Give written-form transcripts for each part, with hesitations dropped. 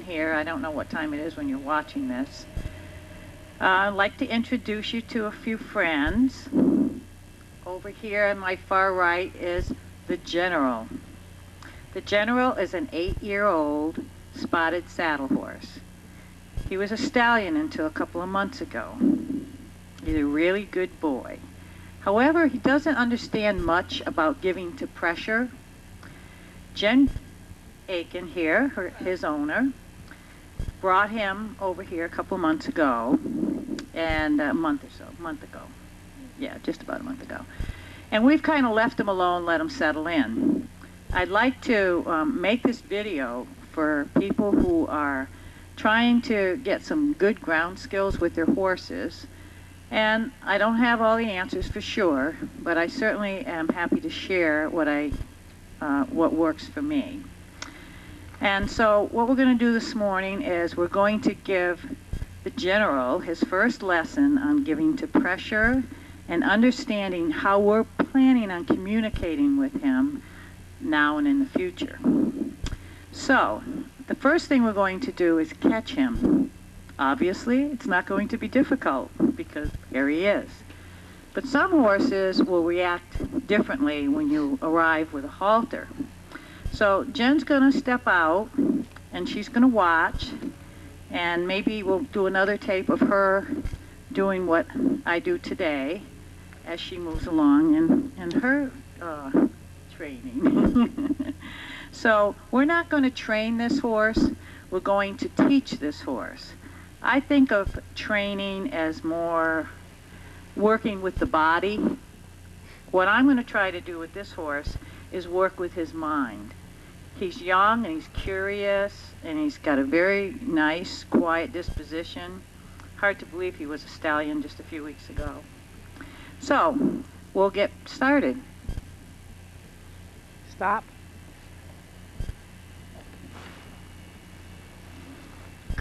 here. I don't know what time it is when you're watching this. I'd like to introduce you to a few friends. Over here on my far right is the General. The General is an 8-year-old spotted saddle horse. He was a stallion until a couple of months ago. He's a really good boy. However, he doesn't understand much about giving to pressure. Jen Aiken here, his owner, brought him over here a couple of months ago, and a month ago. Yeah, just about a month ago. And we've kind of left him alone, let him settle in. I'd like to make this video for people who are trying to get some good ground skills with their horses. And I don't have all the answers for sure, but I certainly am happy to share what works for me. And so what we're going to do this morning is we're going to give the General his first lesson on giving to pressure and understanding how we're planning on communicating with him now and in the future. So the first thing we're going to do is catch him. Obviously, it's not going to be difficult because here he is. But some horses will react differently when you arrive with a halter. So Jen's going to step out and she's going to watch, and maybe we'll do another tape of her doing what I do today as she moves along in her training. So we're not going to train this horse, we're going to teach this horse. I think of training as more working with the body. What I'm going to try to do with this horse is work with his mind. He's young and he's curious and he's got a very nice, quiet disposition. Hard to believe he was a stallion just a few weeks ago. So, we'll get started. Stop.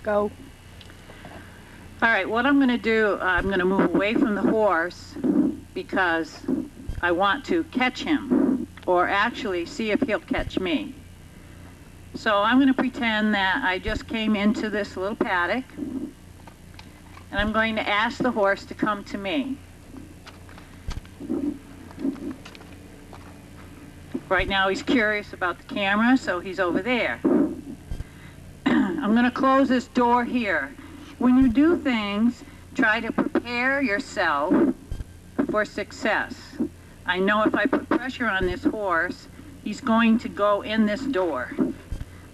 Go. All right, what I'm going to do, I'm going to move away from the horse because I want to catch him, or actually see if he'll catch me. So I'm going to pretend that I just came into this little paddock, and I'm going to ask the horse to come to me. Right now he's curious about the camera, so he's over there. I'm going to close this door here. When you do things, try to prepare yourself for success. I know if I put pressure on this horse, he's going to go in this door,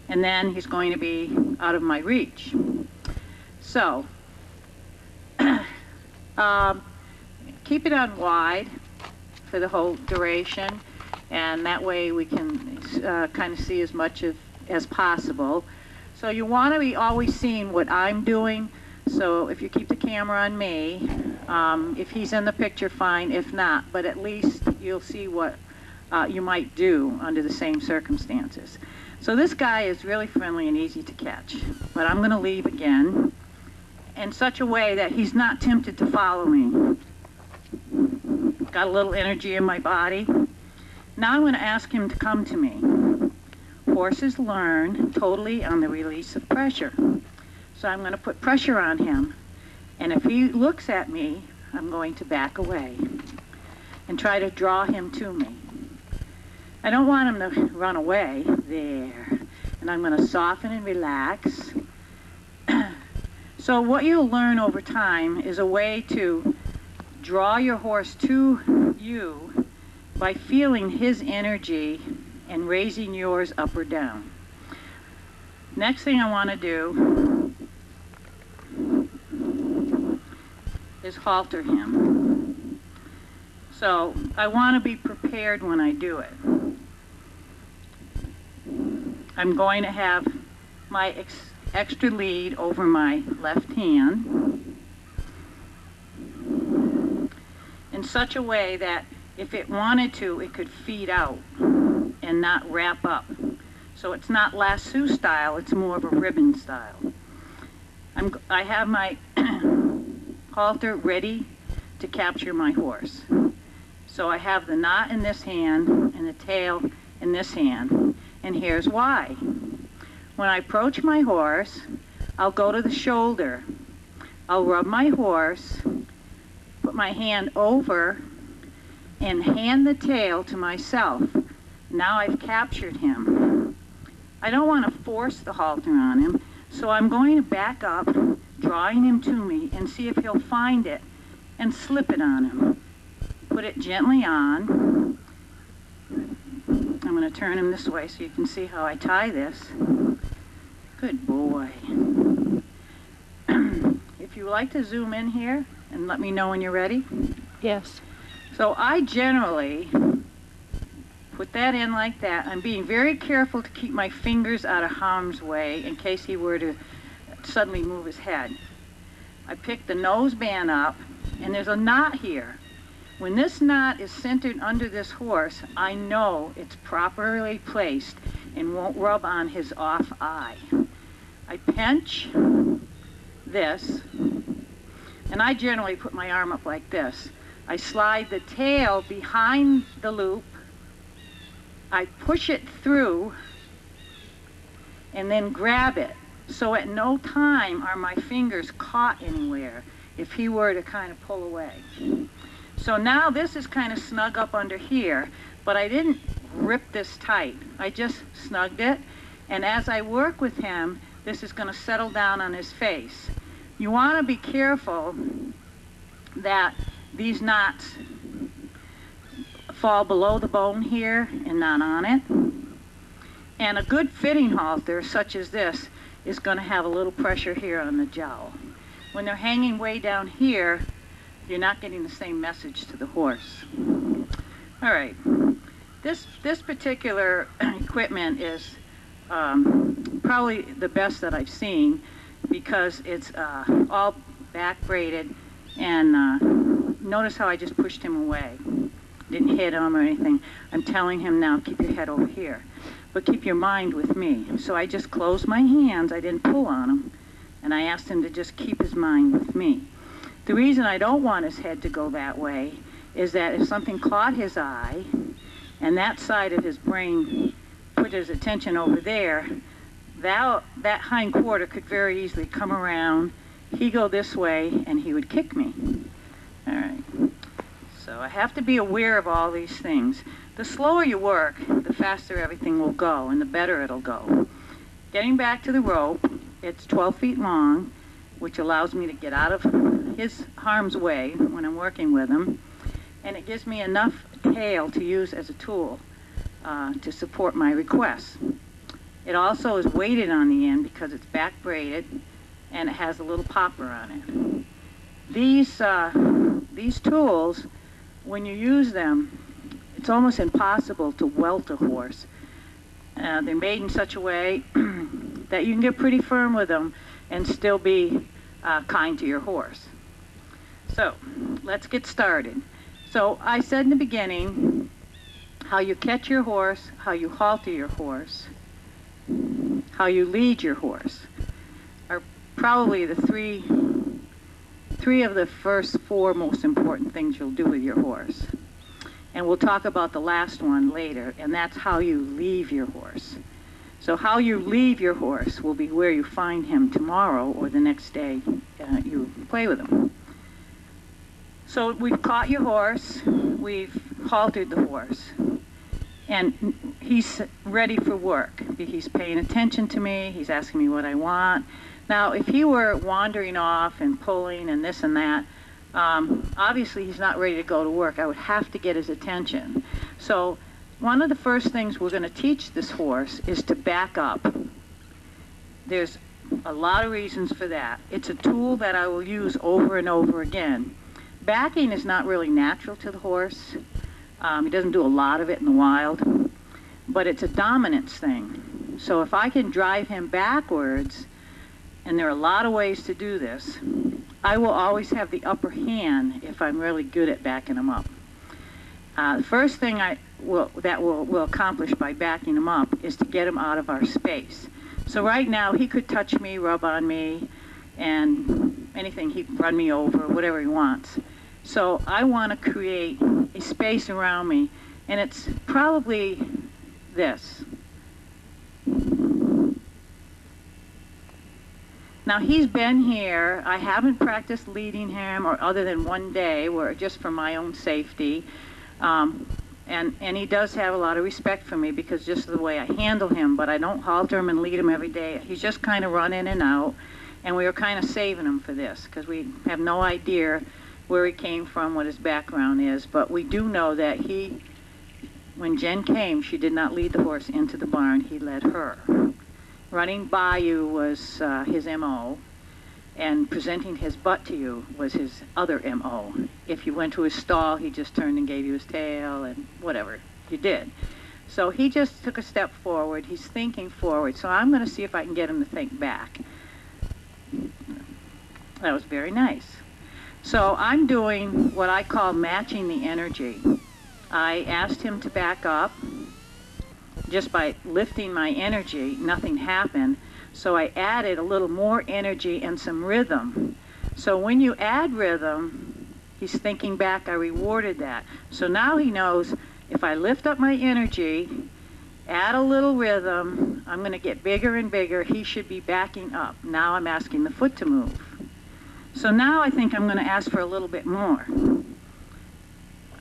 and then he's going to be out of my reach. So, keep it on wide for the whole duration, and that way we can kind of see as much as possible. So you want to be always seeing what I'm doing. So if you keep the camera on me, if he's in the picture, fine. If not, but at least you'll see what you might do under the same circumstances. So this guy is really friendly and easy to catch, but I'm going to leave again in such a way that he's not tempted to follow me. Got a little energy in my body. Now I'm going to ask him to come to me. Horses learn totally on the release of pressure. So I'm going to put pressure on him, and if he looks at me, I'm going to back away and try to draw him to me. I don't want him to run away. There. And I'm going to soften and relax. So what you'll learn over time is a way to draw your horse to you by feeling his energy and raising yours up or down. Next thing I want to do is halter him. So I want to be prepared when I do it. I'm going to have my extra lead over my left hand in such a way that if it wanted to, it could feed out and not wrap up. So it's not lasso style, it's more of a ribbon style. I have my halter ready to capture my horse. So I have the knot in this hand and the tail in this hand. And here's why. When I approach my horse, I'll go to the shoulder. I'll rub my horse, put my hand over, and hand the tail to myself. Now I've captured him. I don't want to force the halter on him, so I'm going to back up, drawing him to me, and see if he'll find it and slip it on him. Put it gently on. I'm going to turn him this way so you can see how I tie this. Good boy. If you would like to zoom in here and let me know when you're ready. Yes. So I generally put that in like that. I'm being very careful to keep my fingers out of harm's way in case he were to suddenly move his head. I pick the nose band up, and there's a knot here. When this knot is centered under this horse, I know it's properly placed and won't rub on his off eye. I pinch this, and I generally put my arm up like this. I slide the tail behind the loop, I push it through, and then grab it. So at no time are my fingers caught anywhere if he were to kind of pull away. So now this is kind of snug up under here, but I didn't grip this tight. I just snugged it, and as I work with him, this is going to settle down on his face. You want to be careful that these knots fall below the bone here and not on it. And a good fitting halter, such as this, is going to have a little pressure here on the jowl. When they're hanging way down here, you're not getting the same message to the horse. All right, this particular equipment is probably the best that I've seen because it's all back braided, and notice how I just pushed him away. Didn't hit him or anything. I'm telling him now, keep your head over here, but keep your mind with me. So I just closed my hands, I didn't pull on him, and I asked him to just keep his mind with me. The reason I don't want his head to go that way is that if something caught his eye and that side of his brain put his attention over there, that hind quarter could very easily come around, he'd go this way, and he would kick me. All right. So I have to be aware of all these things. The slower you work, the faster everything will go, and the better it'll go. Getting back to the rope, it's 12 feet long, which allows me to get out of his harm's way when I'm working with him, and it gives me enough tail to use as a tool to support my requests. It also is weighted on the end because it's back braided, and it has a little popper on it. These tools, when you use them, it's almost impossible to welt a horse. They're made in such a way that you can get pretty firm with them and still be kind to your horse. So let's get started. So I said in the beginning how you catch your horse, how you halter your horse, how you lead your horse are probably the three of the first four most important things you'll do with your horse. And we'll talk about the last one later, and that's how you leave your horse. So how you leave your horse will be where you find him tomorrow or the next day you play with him. So we've caught your horse, we've haltered the horse, and he's ready for work. He's paying attention to me, he's asking me what I want. Now, if he were wandering off and pulling and this and that, obviously he's not ready to go to work. I would have to get his attention. So one of the first things we're going to teach this horse is to back up. There's a lot of reasons for that. It's a tool that I will use over and over again. Backing is not really natural to the horse. He doesn't do a lot of it in the wild, but it's a dominance thing. So if I can drive him backwards, and there are a lot of ways to do this, I will always have the upper hand if I'm really good at backing him up. The first thing we'll accomplish by backing him up is to get him out of our space. So right now he could touch me, rub on me, and anything, he can run me over, whatever he wants. So I want to create a space around me, and it's probably this. Now he's been here. I haven't practiced leading him, or other than one day, where just for my own safety. And he does have a lot of respect for me because just of the way I handle him, but I don't halter him and lead him every day. He's just kind of run in and out, and we were kind of saving him for this because we have no idea where he came from, what his background is, but we do know that when Jen came, she did not lead the horse into the barn, he led her. Running by you was his M.O., and presenting his butt to you was his other M.O. If you went to his stall, he just turned and gave you his tail and whatever you did. So he just took a step forward. He's thinking forward. So I'm going to see if I can get him to think back. That was very nice. So I'm doing what I call matching the energy. I asked him to back up. Just by lifting my energy, nothing happened. So I added a little more energy and some rhythm. So when you add rhythm, he's thinking back, I rewarded that. So now he knows if I lift up my energy, add a little rhythm, I'm going to get bigger and bigger. He should be backing up. Now I'm asking the foot to move. So now I think I'm going to ask for a little bit more.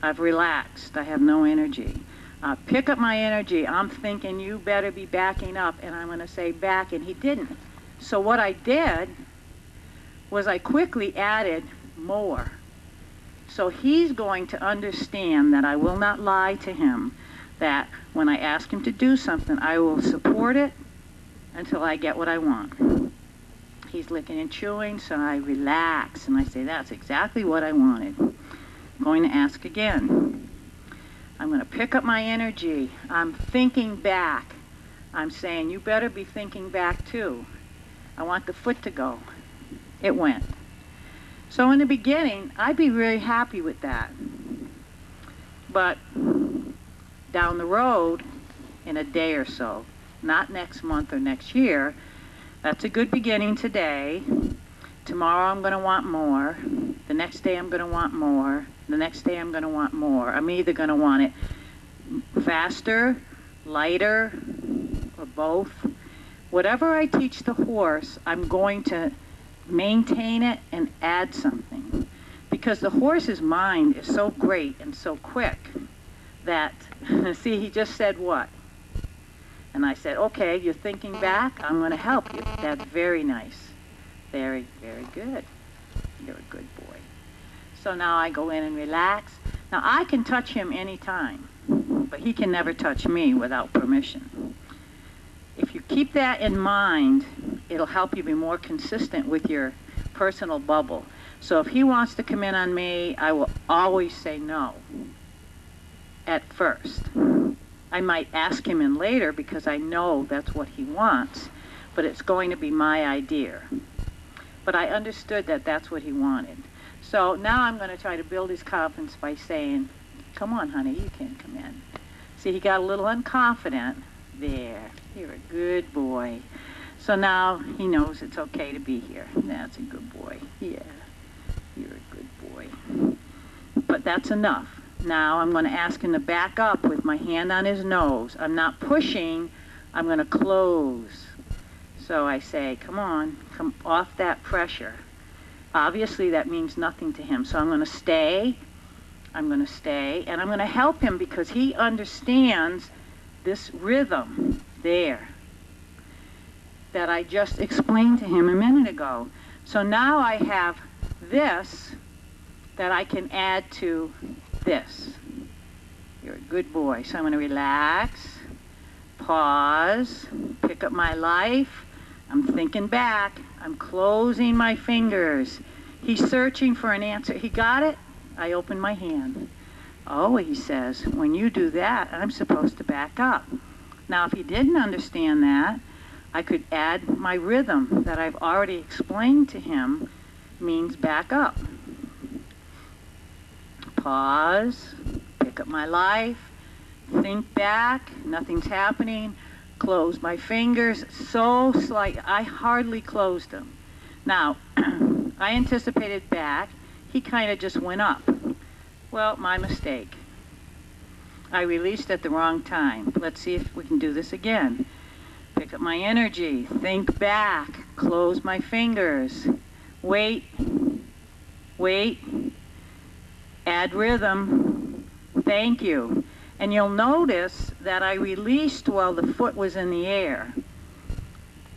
I've relaxed. I have no energy. Pick up my energy. I'm thinking you better be backing up, and I'm going to say back, and he didn't. So what I did was I quickly added more. So he's going to understand that I will not lie to him, that when I ask him to do something, I will support it until I get what I want. He's licking and chewing, so I relax, and I say, that's exactly what I wanted. I'm going to ask again. I'm going to pick up my energy. I'm thinking back. I'm saying, you better be thinking back too. I want the foot to go. It went. So in the beginning, I'd be really happy with that. But down the road, in a day or so, not next month or next year, that's a good beginning today. Tomorrow I'm going to want more. The next day I'm going to want more. The next day I'm going to want more. I'm either going to want it faster, lighter, or both. Whatever I teach the horse, I'm going to maintain it and add something. Because the horse's mind is so great and so quick that, see, he just said what? And I said, okay, you're thinking back, I'm going to help you. That's very nice. Very, very good. You're a good boy. So now I go in and relax. Now I can touch him anytime, but he can never touch me without permission. If you keep that in mind, it'll help you be more consistent with your personal bubble. So if he wants to come in on me, I will always say no at first. I might ask him in later because I know that's what he wants, but it's going to be my idea. But I understood that that's what he wanted. So now I'm going to try to build his confidence by saying, come on, honey, you can come in. See, he got a little unconfident. There, you're a good boy. So now he knows it's okay to be here. That's a good boy. Yeah, you're a good boy. But that's enough. Now I'm going to ask him to back up with my hand on his nose. I'm not pushing, I'm going to close. So I say, come on, come off that pressure. Obviously that means nothing to him. So I'm going to stay, and I'm going to help him because he understands this rhythm there that I just explained to him a minute ago. So now I have this that I can add to this. You're a good boy. So I'm going to relax, pause, pick up my life. I'm thinking back. I'm closing my fingers. He's searching for an answer. He got it. I open my hand. Oh, he says, when you do that, I'm supposed to back up. Now, if he didn't understand that, I could add my rhythm that I've already explained to him means back up. Pause, pick up my life, think back, nothing's happening, close my fingers, so slight, I hardly closed them. Now, I anticipated back, he kind of just went up. Well, my mistake. I released at the wrong time. Let's see if we can do this again. Pick Pick up my energy. Think back. Close my fingers. Wait. Wait. Add rhythm. Thank you. And you'll notice that I released while the foot was in the air.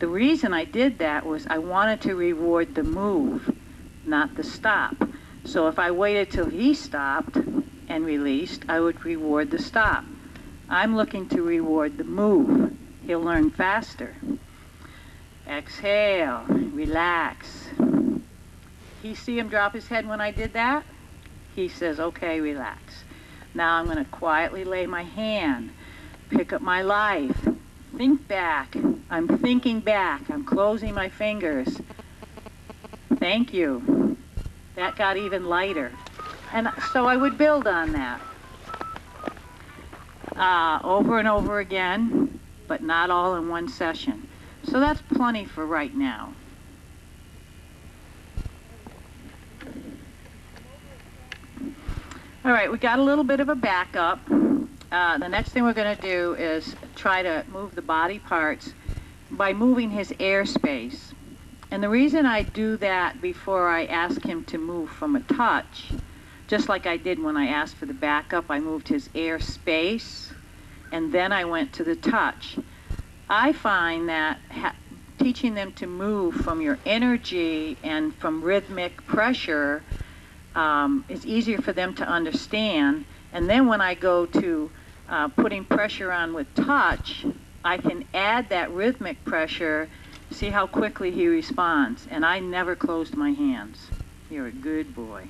The reason I did that was I wanted to reward the move, not the stop. So if I waited till he stopped and released, I would reward the stop. I'm looking to reward the move. He'll learn faster. Exhale, relax. You see him drop his head when I did that? He says, okay, relax. Now I'm going to quietly lay my hand, pick up my life, think back. I'm thinking back. I'm closing my fingers. Thank you. That got even lighter. And so I would build on that over and over again, but not all in one session. So that's plenty for right now. All right, we got a little bit of a backup. The next thing we're going to do is try to move the body parts by moving his airspace. And the reason I do that before I ask him to move from a touch, just like I did when I asked for the backup, I moved his airspace, and then I went to the touch. I find that teaching them to move from your energy and from rhythmic pressure is easier for them to understand. And then when I go to putting pressure on with touch, I can add that rhythmic pressure, see how quickly he responds. And I never closed my hands. You're a good boy.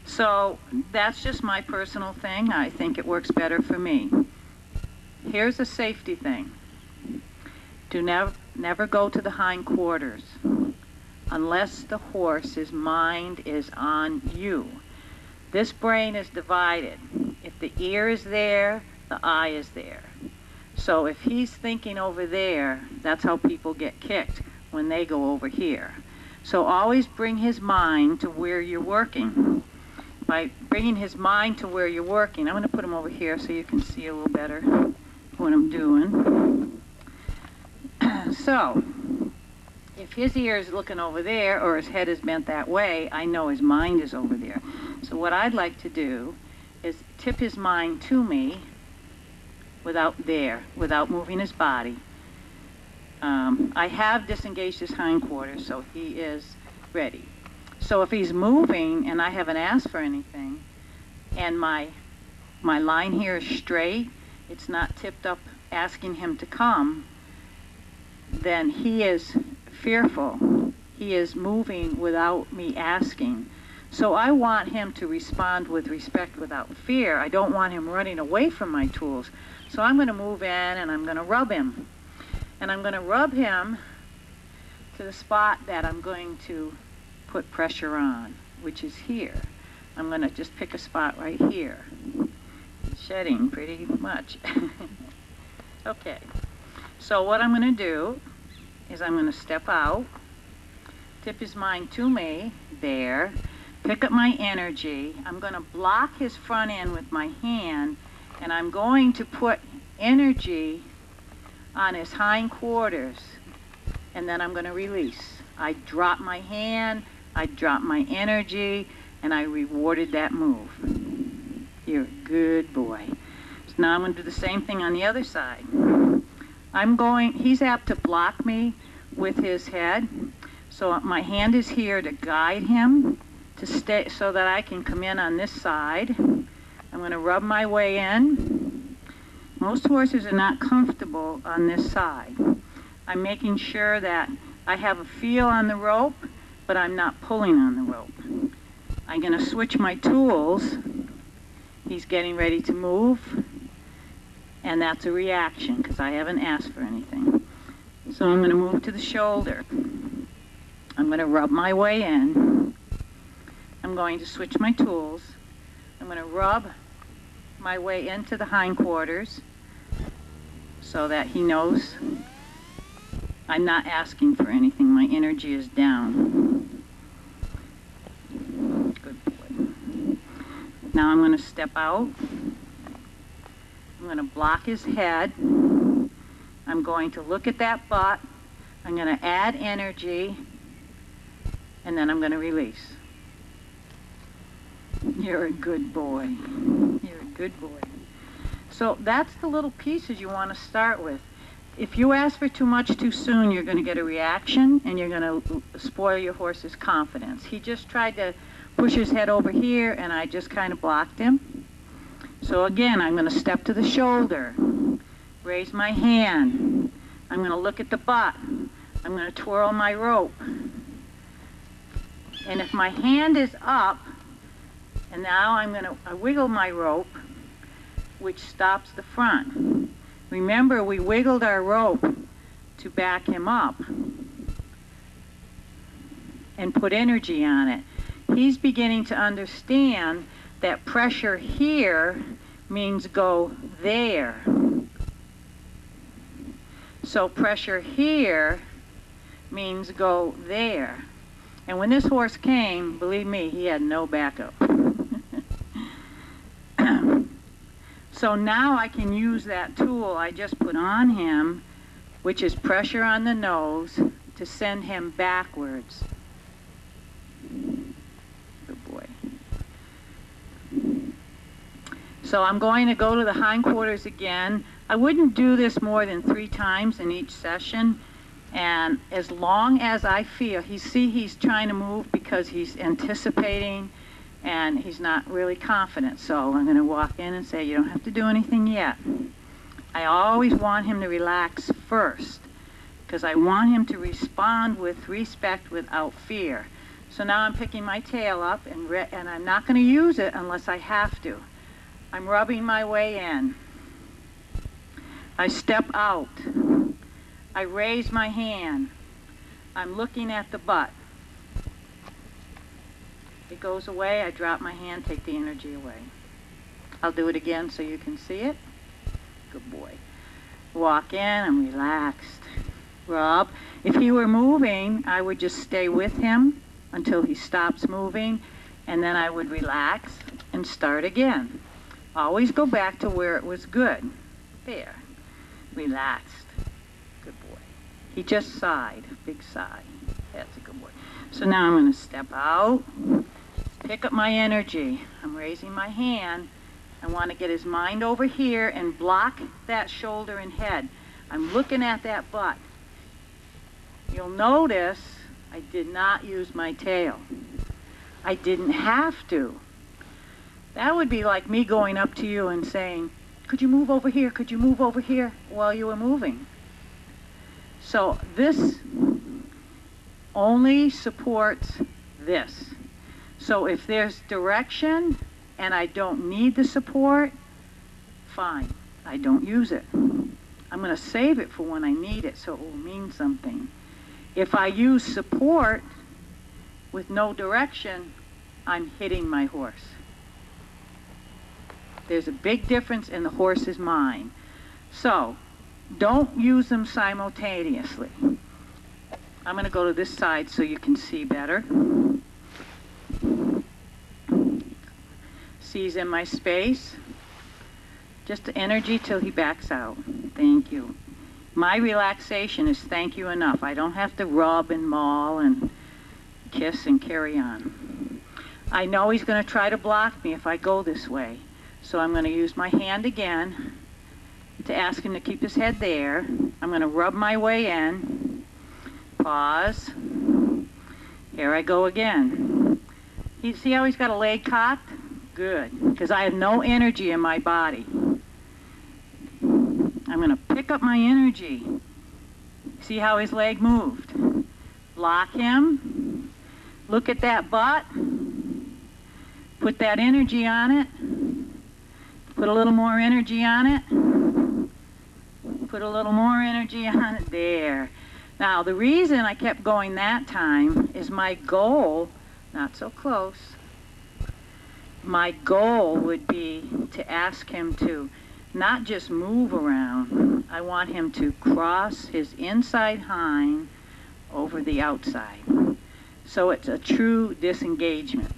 So that's just my personal thing. I think it works better for me. Here's a safety thing. Do never go to the hindquarters unless the horse's mind is on you. This brain is divided. If the ear is there, the eye is there. So if he's thinking over there, that's how people get kicked when they go over here. So always bring his mind to where you're working. By bringing his mind to where you're working, I'm going to put him over here so you can see a little better what I'm doing. So if his ear is looking over there or his head is bent that way, I know his mind is over there. So what I'd like to do is tip his mind to me without moving his body. I have disengaged his hindquarters, so he is ready. So if he's moving and I haven't asked for anything, and my line here is straight, it's not tipped up asking him to come, then he is fearful. He is moving without me asking. So I want him to respond with respect without fear. I don't want him running away from my tools. So I'm going to move in and I'm going to rub him. And I'm going to rub him to the spot that I'm going to put pressure on, which is here. I'm going to just pick a spot right here. He's shedding pretty much. Okay. So what I'm going to do is I'm going to step out, tip his mind to me, there, pick up my energy. I'm going to block his front end with my hand, and I'm going to put energy on his hindquarters, and then I'm going to release. I drop my hand, I drop my energy, and I rewarded that move. You're a good boy. So now I'm going to do the same thing on the other side. He's apt to block me with his head, so my hand is here to guide him to stay so that I can come in on this side. I'm going to rub my way in. Most horses are not comfortable on this side. I'm making sure that I have a feel on the rope, but I'm not pulling on the rope. I'm going to switch my tools. He's getting ready to move. And that's a reaction because I haven't asked for anything. So I'm going to move to the shoulder. I'm going to rub my way in. I'm going to switch my tools. I'm going to rub my way into the hindquarters so that he knows I'm not asking for anything. My energy is down. Good boy. Now I'm going to step out. I'm going to block his head. I'm I'm going to look at that butt. I'm going to add energy, and then I'm going to release. You're a good boy. You're a good boy. So that's the little pieces you want to start with. If you ask for too much too soon, you're going to get a reaction, and you're going to spoil your horse's confidence. He just tried to push his head over here, and I just kind of blocked him. So again, I'm going to step to the shoulder, raise my hand. I'm going to look at the butt. I'm going to twirl my rope. And if my hand is up, and now I'm going to wiggle my rope, which stops the front. Remember, we wiggled our rope to back him up and put energy on it. He's beginning to understand that pressure here means go there. So pressure here means go there. And when this horse came, believe me, he had no backup. So now I can use that tool I just put on him, which is pressure on the nose, to send him backwards. Good boy. So I'm going to go to the hindquarters again. I wouldn't do this more than 3 times in each session. And as long as I feel, he's trying to move because he's anticipating and he's not really confident. So I'm going to walk in and say, you don't have to do anything yet. I always want him to relax first because I want him to respond with respect without fear. So now I'm picking my tail up and I'm not going to use it unless I have to. I'm rubbing my way in. I step out. I raise my hand. I'm looking at the butt. It goes away, I drop my hand, take the energy away. I'll do it again so you can see it. Good boy. Walk in, I'm relaxed. Rub. If he were moving, I would just stay with him until he stops moving, and then I would relax and start again. Always go back to where it was good. There. Relaxed. Good boy. He just sighed. Big sigh. That's a good boy. So now I'm going to step out. Pick up my energy. I'm raising my hand. I want to get his mind over here and block that shoulder and head. I'm looking at that butt. You'll notice I did not use my tail. I didn't have to. That would be like me going up to you and saying, could you move over here? Could you move over here? While you were moving. So this only supports this. So if there's direction and I don't need the support, fine, I don't use it. I'm going to save it for when I need it so it will mean something. If I use support with no direction, I'm hitting my horse. There's a big difference in the horse's mind. So don't use them simultaneously. I'm going to go to this side so you can see better. He's in my space. Just the energy till he backs out. Thank you. My relaxation is thank you enough. I don't have to rub and maul and kiss and carry on. I know he's going to try to block me if I go this way. So I'm going to use my hand again to ask him to keep his head there. I'm going to rub my way in. Pause. Here I go again. You see how he's got a leg cocked? Good, because I have no energy in my body. I'm going to pick up my energy. See how his leg moved? Lock him. Look at that butt. Put that energy on it. Put a little more energy on it. Put a little more energy on it. There. Now, the reason I kept going that time is my goal, not so close, my goal would be to ask him to not just move around. I want him to cross his inside hind over the outside. So it's a true disengagement.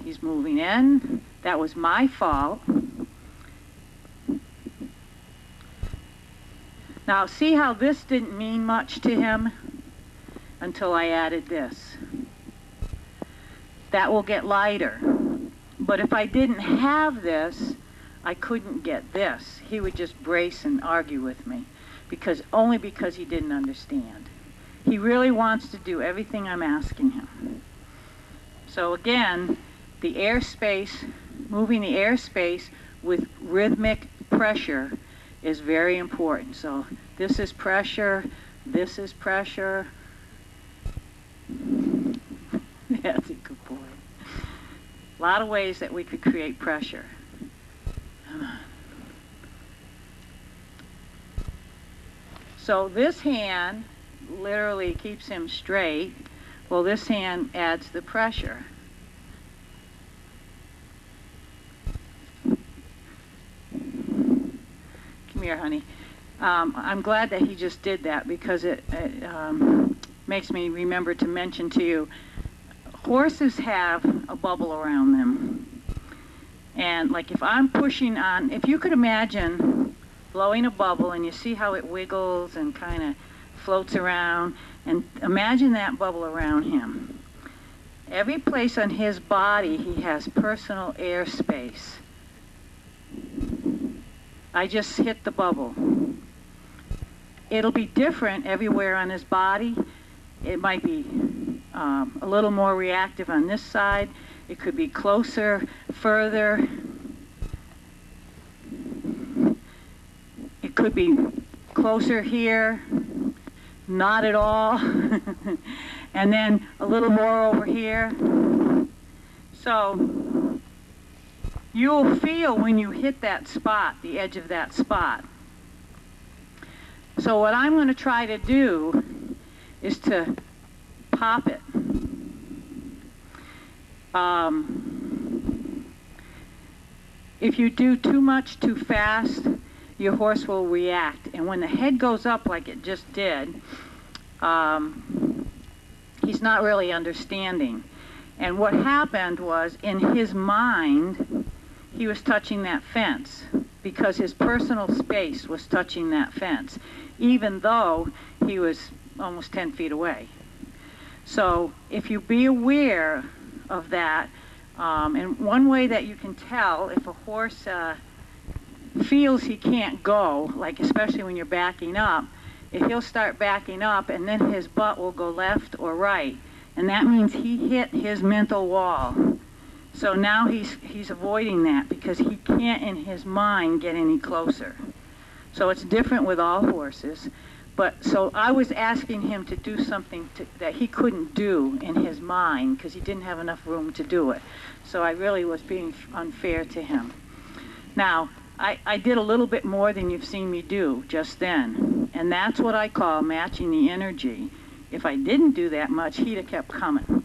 He's moving in. That was my fault. Now see how this didn't mean much to him until I added this. That will get lighter. But if I didn't have this, I couldn't get this. He would just brace and argue with me, only because he didn't understand. He really wants to do everything I'm asking him. So again, the airspace, moving the airspace with rhythmic pressure is very important. So this is pressure, this is pressure. That's a good boy. A lot of ways that we could create pressure. Come on. So this hand literally keeps him straight. Well, this hand adds the pressure. Come here, honey. I'm glad that he just did that, because it makes me remember to mention to you, horses have a bubble around them. And like if I'm pushing on, if you could imagine blowing a bubble and you see how it wiggles and kind of floats around, and imagine that bubble around him. Every place on his body he has personal airspace. I just hit the bubble. It'll be different everywhere on his body. It might be a little more reactive on this side. It could be closer, further. It could be closer here, not at all, and then a little more over here. So you'll feel when you hit that spot, the edge of that spot. So what I'm going to try to do is to pop it. If you do too much too fast, your horse will react. And when the head goes up like it just did, he's not really understanding. And what happened was, in his mind, he was touching that fence because his personal space was touching that fence, even though he was almost 10 feet away. So if you be aware of that, and one way that you can tell if a horse feels he can't go, like especially when you're backing up, if he'll start backing up and then his butt will go left or right, and that means he hit his mental wall. So now he's avoiding that because he can't in his mind get any closer. So it's different with all horses. But so I was asking him to do something that he couldn't do in his mind because he didn't have enough room to do it. So I really was being unfair to him. Now, I did a little bit more than you've seen me do just then. And that's what I call matching the energy. If I didn't do that much, he'd have kept coming.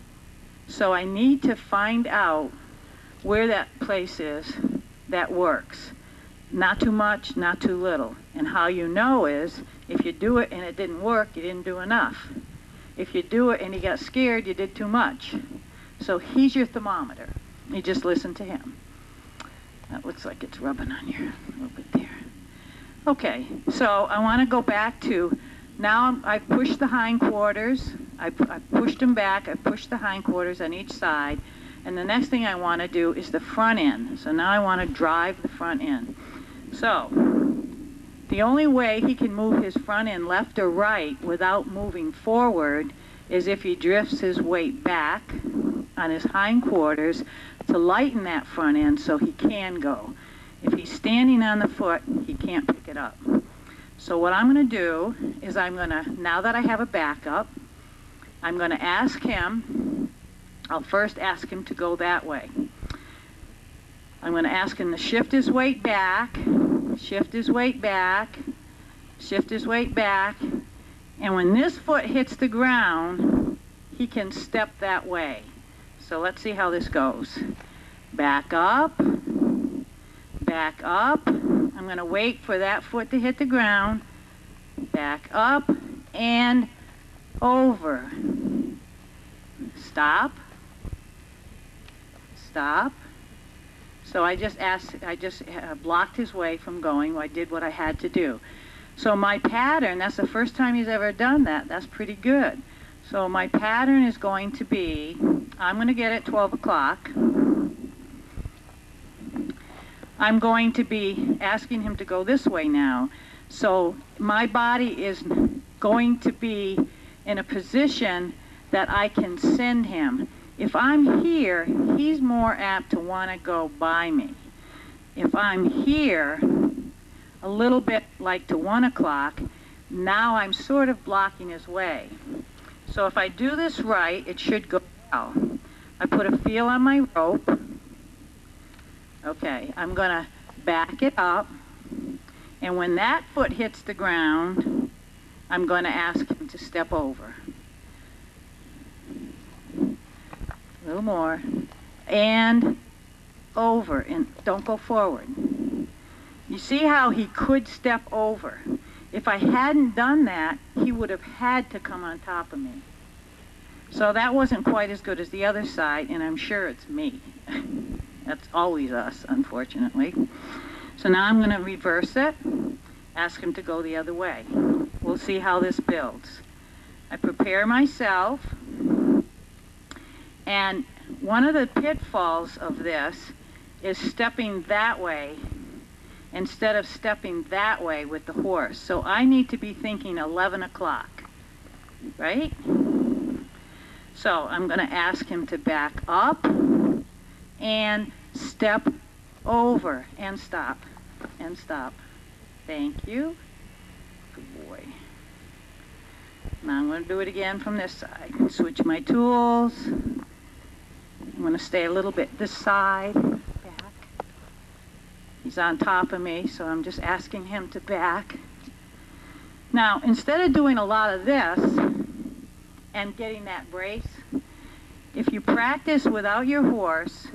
So I need to find out where that place is that works. Not too much, not too little. And how you know is, if you do it and it didn't work, you didn't do enough. If you do it and he got scared, you did too much. So he's your thermometer. You just listen to him. That looks like it's rubbing on you a little bit there. Okay, so I want to go back to, now I've pushed the hindquarters. I pushed them back. I pushed the hindquarters on each side. And the next thing I want to do is the front end. So now I want to drive the front end. So the only way he can move his front end left or right without moving forward is if he drifts his weight back on his hindquarters to lighten that front end so he can go. If he's standing on the foot, he can't pick it up. So what I'm going to do is now that I have a backup, I'm going to ask him, I'll first ask him to go that way. I'm going to ask him to shift his weight back, shift his weight back, shift his weight back, and when this foot hits the ground, he can step that way. So let's see how this goes. Back up, back up. I'm going to wait for that foot to hit the ground. Back up and over. Stop. Stop. So I just blocked his way from going. I did what I had to do. So my pattern, that's the first time he's ever done that. That's pretty good. So my pattern is going to be, I'm going to get at 12 o'clock. I'm going to be asking him to go this way now. So my body is going to be in a position that I can send him. If I'm here, he's more apt to want to go by me. If I'm here, a little bit like to 1 o'clock, now I'm sort of blocking his way. So if I do this right, it should go well. I put a feel on my rope. Okay, I'm going to back it up. And when that foot hits the ground, I'm going to ask him to step over. A little more. And over. And don't go forward. You see how he could step over. If I hadn't done that, he would have had to come on top of me. So that wasn't quite as good as the other side, and I'm sure it's me. That's always us, unfortunately. So now I'm going to reverse it, ask him to go the other way. We'll see how this builds. I prepare myself, and one of the pitfalls of this is stepping that way instead of stepping that way with the horse. So I need to be thinking 11 o'clock, right? So I'm going to ask him to back up and step over and stop and stop. Thank you. Good boy. Now I'm going to do it again from this side. Switch my tools. I'm going to stay a little bit this side. Back. He's on top of me, so I'm just asking him to back. Now, instead of doing a lot of this and getting that brace, if you practice without your horse,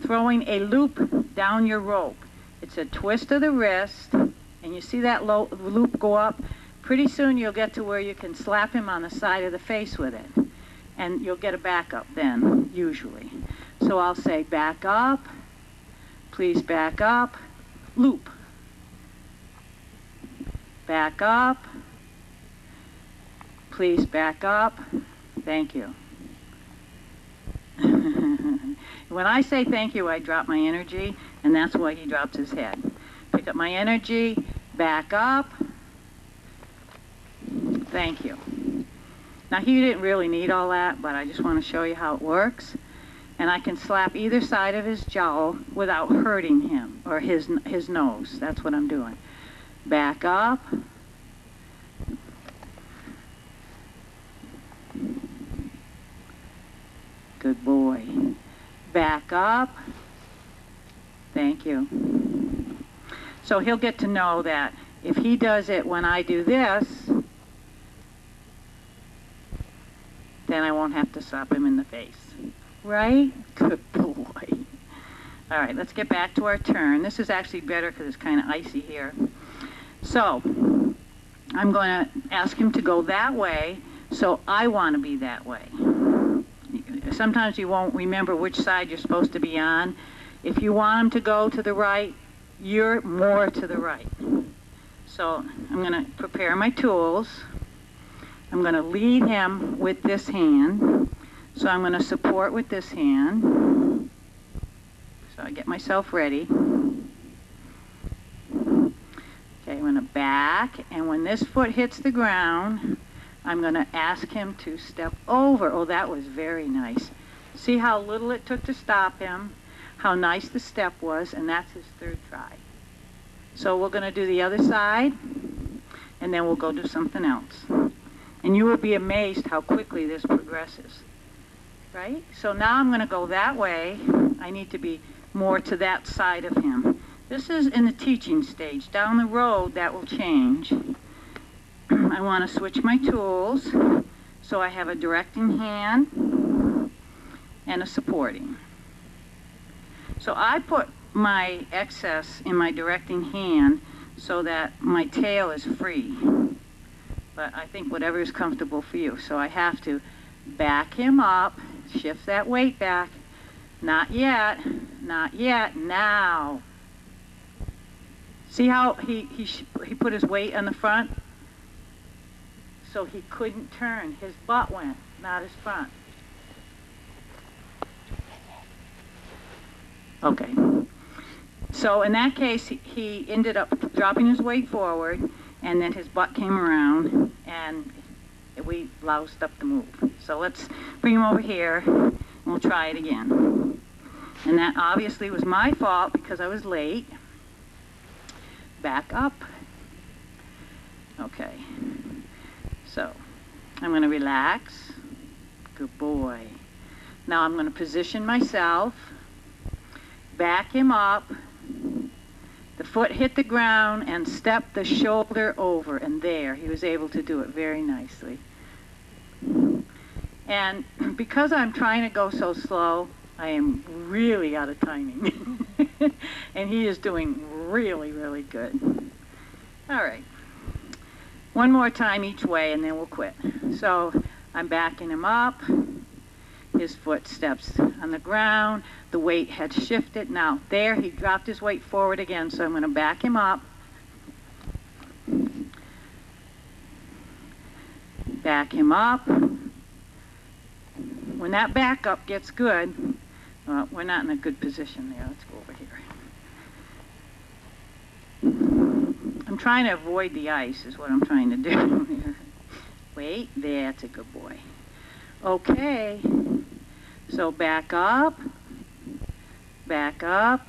throwing a loop down your rope, it's a twist of the wrist, and you see that loop go up, pretty soon you'll get to where you can slap him on the side of the face with it, and you'll get a backup then, usually. So I'll say, back up, please back up, loop. Back up, please back up, thank you. When I say thank you, I drop my energy, and that's why he drops his head. Pick up my energy, back up, thank you. Now he didn't really need all that, but I just want to show you how it works. And I can slap either side of his jowl without hurting him, or his nose. That's what I'm doing. Back up. Good boy. Back up. Thank you. So he'll get to know that if he does it when I do this, then I won't have to slap him in the face. Right? Good boy. All right, let's get back to our turn. This is actually better because it's kind of icy here. So I'm going to ask him to go that way, so I want to be that way. Sometimes you won't remember which side you're supposed to be on. If you want him to go to the right, you're more to the right. So I'm going to prepare my tools. I'm going to lead him with this hand. So I'm going to support with this hand. So I get myself ready. Okay, I'm going to back, and when this foot hits the ground, I'm going to ask him to step over. Oh, that was very nice. See how little it took to stop him, how nice the step was, and that's his third try. So we're going to do the other side, and then we'll go do something else. And you will be amazed how quickly this progresses. Right? So now I'm going to go that way. I need to be more to that side of him. This is in the teaching stage. Down the road, that will change. I want to switch my tools so I have a directing hand and a supporting. So I put my excess in my directing hand so that my tail is free. But I think whatever is comfortable for you. So I have to back him up, shift that weight back. Not yet, not yet, now. See how he put his weight on the front? So he couldn't turn. His butt went, not his front. Okay. So in that case, he ended up dropping his weight forward, and then his butt came around, and we loused up the move. So let's bring him over here, and we'll try it again. And that obviously was my fault because I was late. Back up. Okay. So I'm going to relax. Good boy. Now I'm going to position myself. Back him up. The foot hit the ground and step the shoulder over, and there, he was able to do it very nicely. And because I'm trying to go so slow, I am really out of timing. And he is doing really, really good. All right. One more time each way, and then we'll quit. So I'm backing him up. His foot steps on the ground. The weight had shifted. Now, there, he dropped his weight forward again, so I'm going to back him up. Back him up. When that back up gets good, well, we're not in a good position there. Let's go over here. I'm trying to avoid the ice is what I'm trying to do. Wait, that's a good boy. Okay, so back up, back up.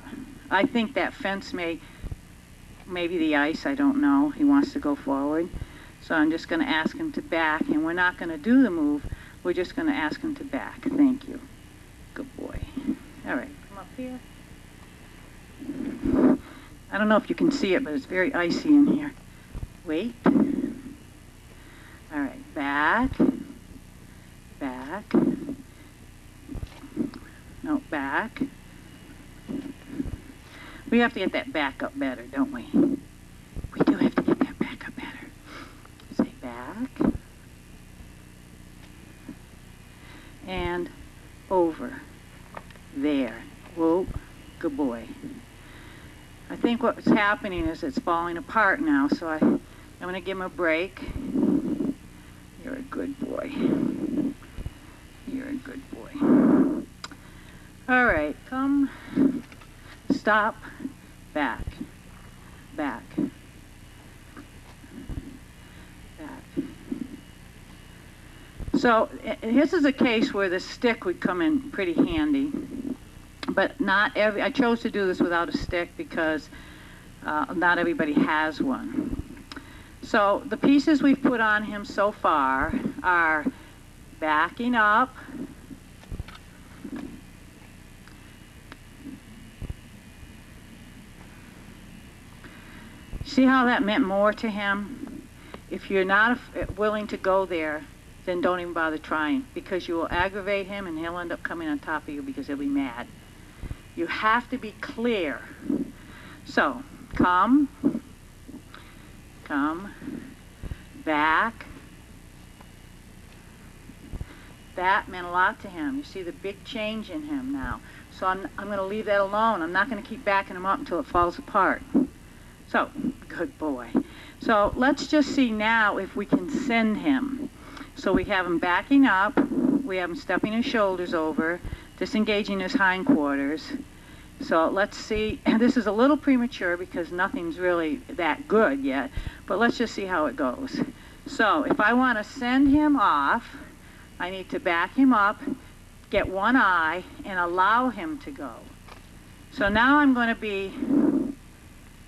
I think that fence maybe the ice, I don't know. He wants to go forward. So I'm just going to ask him to back, and we're not going to do the move. We're just going to ask him to back. Thank you. Good boy. All right, come up here. I don't know if you can see it, but it's very icy in here. Wait. All right, back. Back. No, back. We have to get that back up better, don't we? We do have to get that back up better. Say back. And over. There. Whoa. Good boy. I think what's happening is it's falling apart now, so I'm going to give him a break. You're a good boy. You're a good boy. All right, come, stop, back, back, back. So this is a case where the stick would come in pretty handy, but I chose to do this without a stick because not everybody has one. So the pieces we've put on him so far are backing up, see how that meant more to him? If you're not willing to go there, then don't even bother trying, because you will aggravate him and he'll end up coming on top of you because he'll be mad. You have to be clear. So, come, back. That meant a lot to him. You see the big change in him now. So I'm going to leave that alone. I'm not going to keep backing him up until it falls apart. So, good boy. So let's just see now if we can send him. So we have him backing up. We have him stepping his shoulders over, disengaging his hindquarters. So let's see. And this is a little premature because nothing's really that good yet. But let's just see how it goes. So if I want to send him off, I need to back him up, get one eye, and allow him to go. So now I'm going to be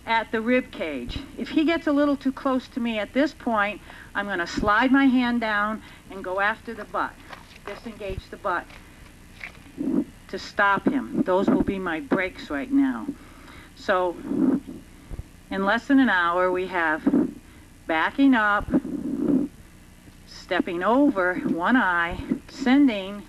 at the rib cage. If he gets a little too close to me at this point, I'm going to slide my hand down and go after the butt. Disengage the butt to stop him. Those will be my brakes right now. So in less than an hour, we have backing up, stepping over, one eye, sending.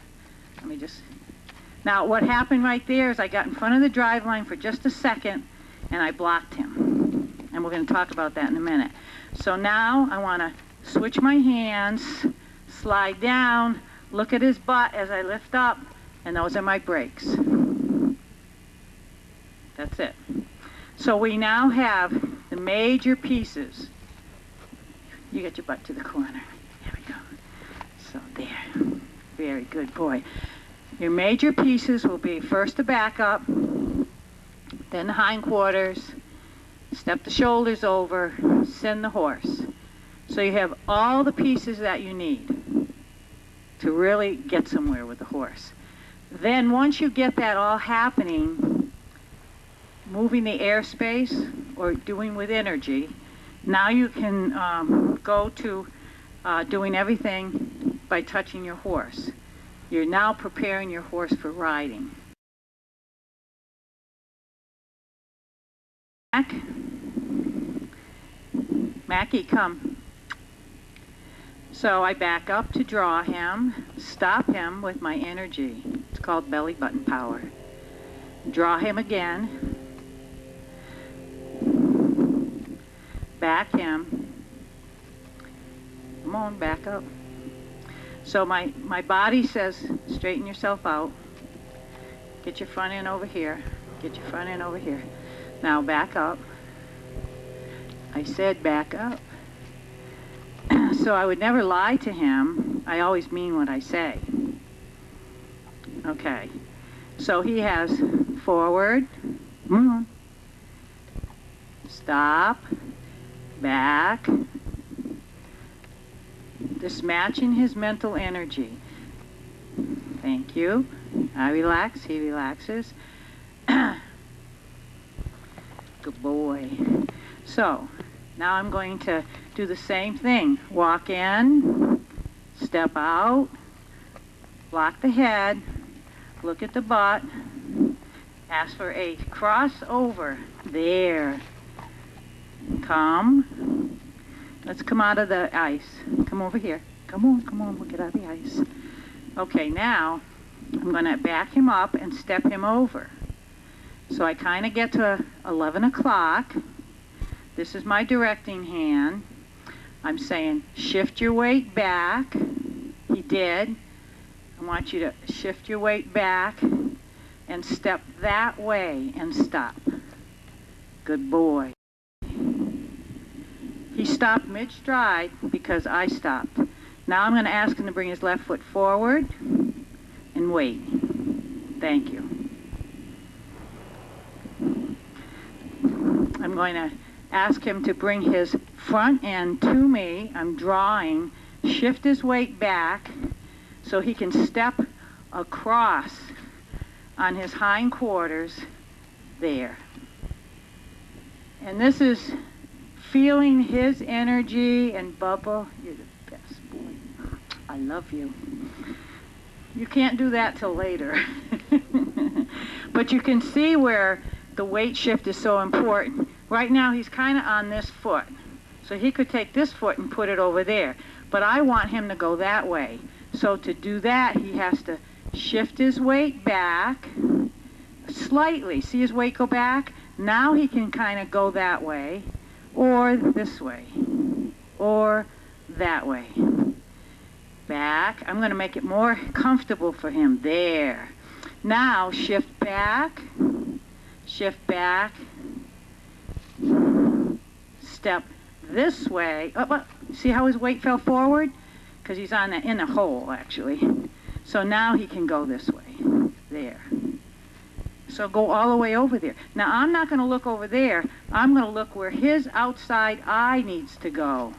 Now what happened right there is I got in front of the drive line for just a second and I blocked him. And we're going to talk about that in a minute. So now I want to switch my hands, slide down, look at his butt as I lift up, and those are my brakes. That's it. So we now have the major pieces. You get your butt to the corner. There we go. So there. Very good boy. Your major pieces will be first the back up, then the hindquarters, step the shoulders over, send the horse. So you have all the pieces that you need to really get somewhere with the horse. Then once you get that all happening, moving the airspace or doing with energy, now you can go to doing everything by touching your horse. You're now preparing your horse for riding. Mackie, come. So I back up to draw him, stop him with my energy. It's called belly button power. Draw him again. Back him. Come on, back up. So my body says, straighten yourself out. Get your front end over here. Get your front end over here. Now back up. I said back up. So I would never lie to him. I always mean what I say. Okay. So he has forward. Stop. Back. Just matching his mental energy. Thank you. I relax. He relaxes. Good boy. So now I'm going to do the same thing. Walk in, step out, block the head, look at the butt, ask for a crossover. There. Come. Let's come out of the ice. Come over here. Come on, we'll get out of the ice. Okay, now I'm going to back him up and step him over. So I kind of get to 11 o'clock. This is my directing hand. I'm saying shift your weight back. He did. I want you to shift your weight back and step that way and stop. Good boy. He stopped mid-stride because I stopped. Now I'm going to ask him to bring his left foot forward and wait. Thank you. I'm going to ask him to bring his front end to me. I'm drawing. Shift his weight back so he can step across on his hindquarters there. And this is feeling his energy. And Bubba, you're the best boy. I love you. You can't do that till later. But you can see where the weight shift is so important. Right now he's kind of on this foot. So he could take this foot and put it over there. But I want him to go that way. So to do that, he has to shift his weight back slightly. See his weight go back? Now he can kind of go that way, or this way, or that way. Back. I'm going to make it more comfortable for him. There. Now shift back, step this way. Oh, see how his weight fell forward? Because he's on in a hole, actually. So now he can go this way. There. So go all the way over there. Now I'm not going to look over there. I'm going to look where his outside eye needs to go.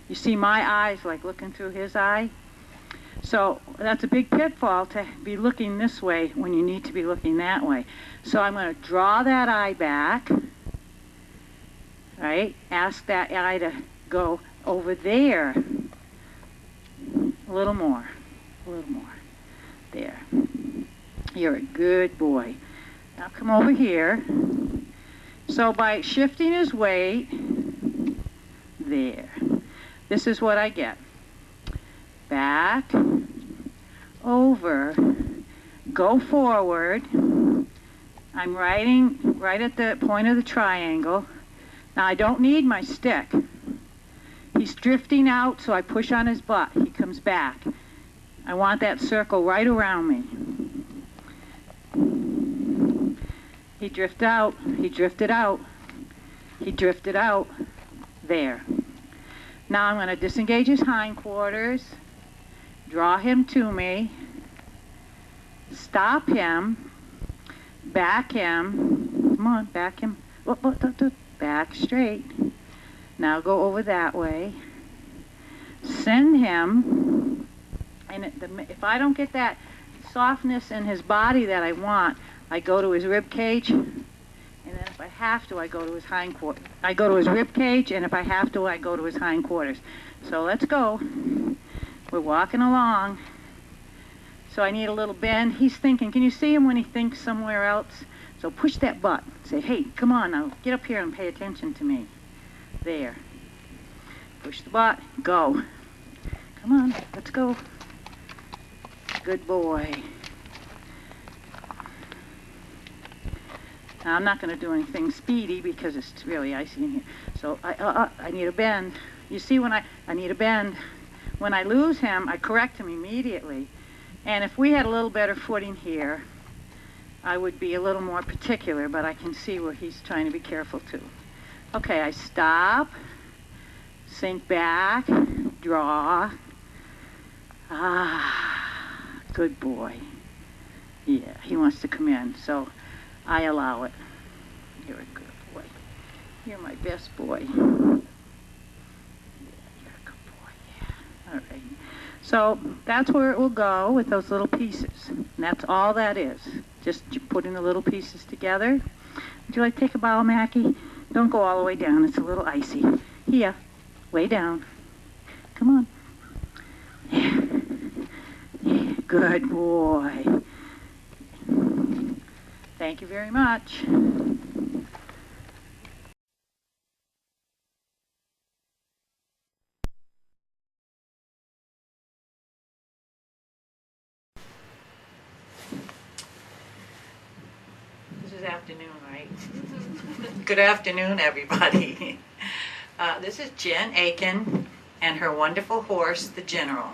You see my eyes like looking through his eye? So that's a big pitfall to be looking this way when you need to be looking that way. So I'm going to draw that eye back. Right? Ask that eye to go over there. A little more. There. You're a good boy. Now come over here. So by shifting his weight, there. This is what I get. Back, over, go forward. I'm riding right at the point of the triangle. Now I don't need my stick. He's drifting out, so I push on his butt. He comes back. I want that circle right around me. He drifted out. He drifted out. There. Now I'm going to disengage his hindquarters, draw him to me, stop him, back him, come on, back him, back straight. Now go over that way, send him, and if I don't get that softness in his body that I want, I go to his rib cage. And then if I have to, I go to his hindquarters. I go to his rib cage, and if I have to, I go to his hindquarters. So let's go. We're walking along. So I need a little bend. He's thinking. Can you see him when he thinks somewhere else? So push that butt. Say, hey, come on now. Get up here and pay attention to me. There. Push the butt. Go. Come on. Let's go. Good boy. Now, I'm not going to do anything speedy because it's really icy in here. So I need a bend. You see, when I need a bend. When I lose him, I correct him immediately. And if we had a little better footing here, I would be a little more particular, but I can see where he's trying to be careful too. Okay, I stop, sink back, draw. Good boy. Yeah, he wants to come in, so I allow it. You're a good boy. You're my best boy. Yeah, you're a good boy, yeah. All right. So that's where it will go with those little pieces. And that's all that is. Just putting the little pieces together. Would you like to take a bow, Mackie? Don't go all the way down. It's a little icy. Here. Way down. Come on. Yeah. Yeah. Good boy. Thank you very much. This is afternoon, right? Good afternoon, everybody. This is Jen Aiken and her wonderful horse, the General.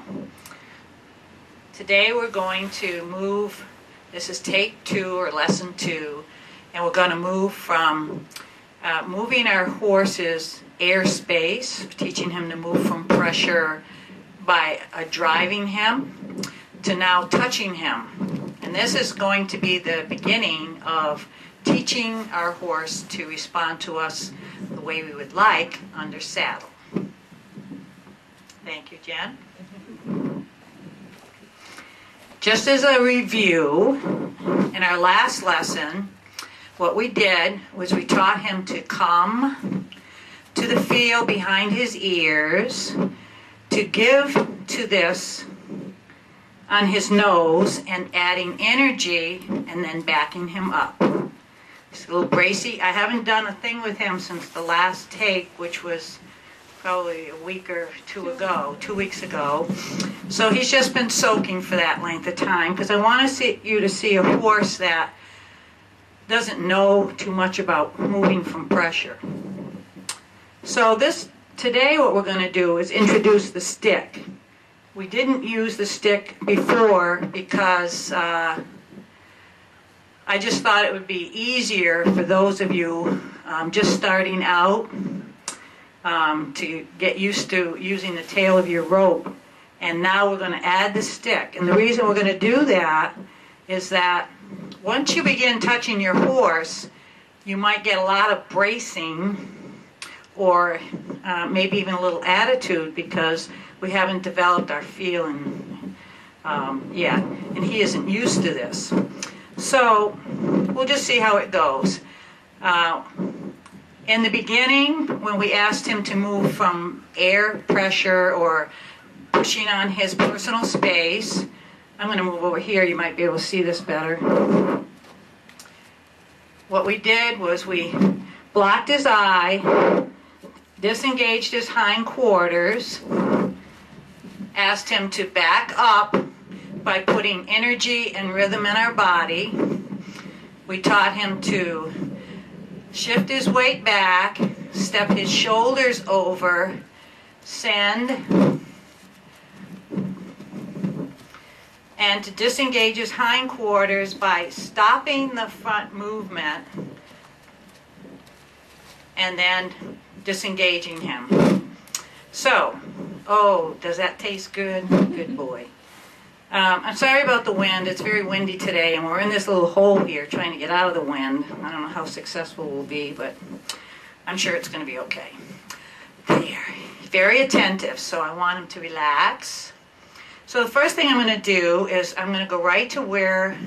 Today we're going to move. This is take 2 or lesson 2, and we're going to move from moving our horse's airspace, teaching him to move from pressure by driving him, to now touching him. And this is going to be the beginning of teaching our horse to respond to us the way we would like under saddle. Thank you, Jen. Just as a review, in our last lesson, what we did was we taught him to come to the feel behind his ears, to give to this on his nose and adding energy and then backing him up. He's a little bracy. I haven't done a thing with him since the last take, which was probably a week or 2 weeks ago. So he's just been soaking for that length of time because I want you to see a horse that doesn't know too much about moving from pressure. So today what we're going to do is introduce the stick. We didn't use the stick before because I just thought it would be easier for those of you just starting out to get used to using the tail of your rope. And now we're going to add the stick. And the reason we're going to do that is that once you begin touching your horse, you might get a lot of bracing or maybe even a little attitude because we haven't developed our feeling yet. And he isn't used to this. So we'll just see how it goes. In the beginning, when we asked him to move from air pressure or pushing on his personal space, I'm going to move over here. You might be able to see this better. What we did was we blocked his eye, disengaged his hindquarters, asked him to back up by putting energy and rhythm in our body. We taught him to shift his weight back, step his shoulders over, send, and to disengage his hindquarters by stopping the front movement and then disengaging him. So, oh, does that taste good? Good boy. I'm sorry about the wind. It's very windy today, and we're in this little hole here trying to get out of the wind. I don't know how successful we'll be, but I'm sure it's going to be okay. There. Very attentive, so I want him to relax. So the first thing I'm going to do is I'm going to go right to where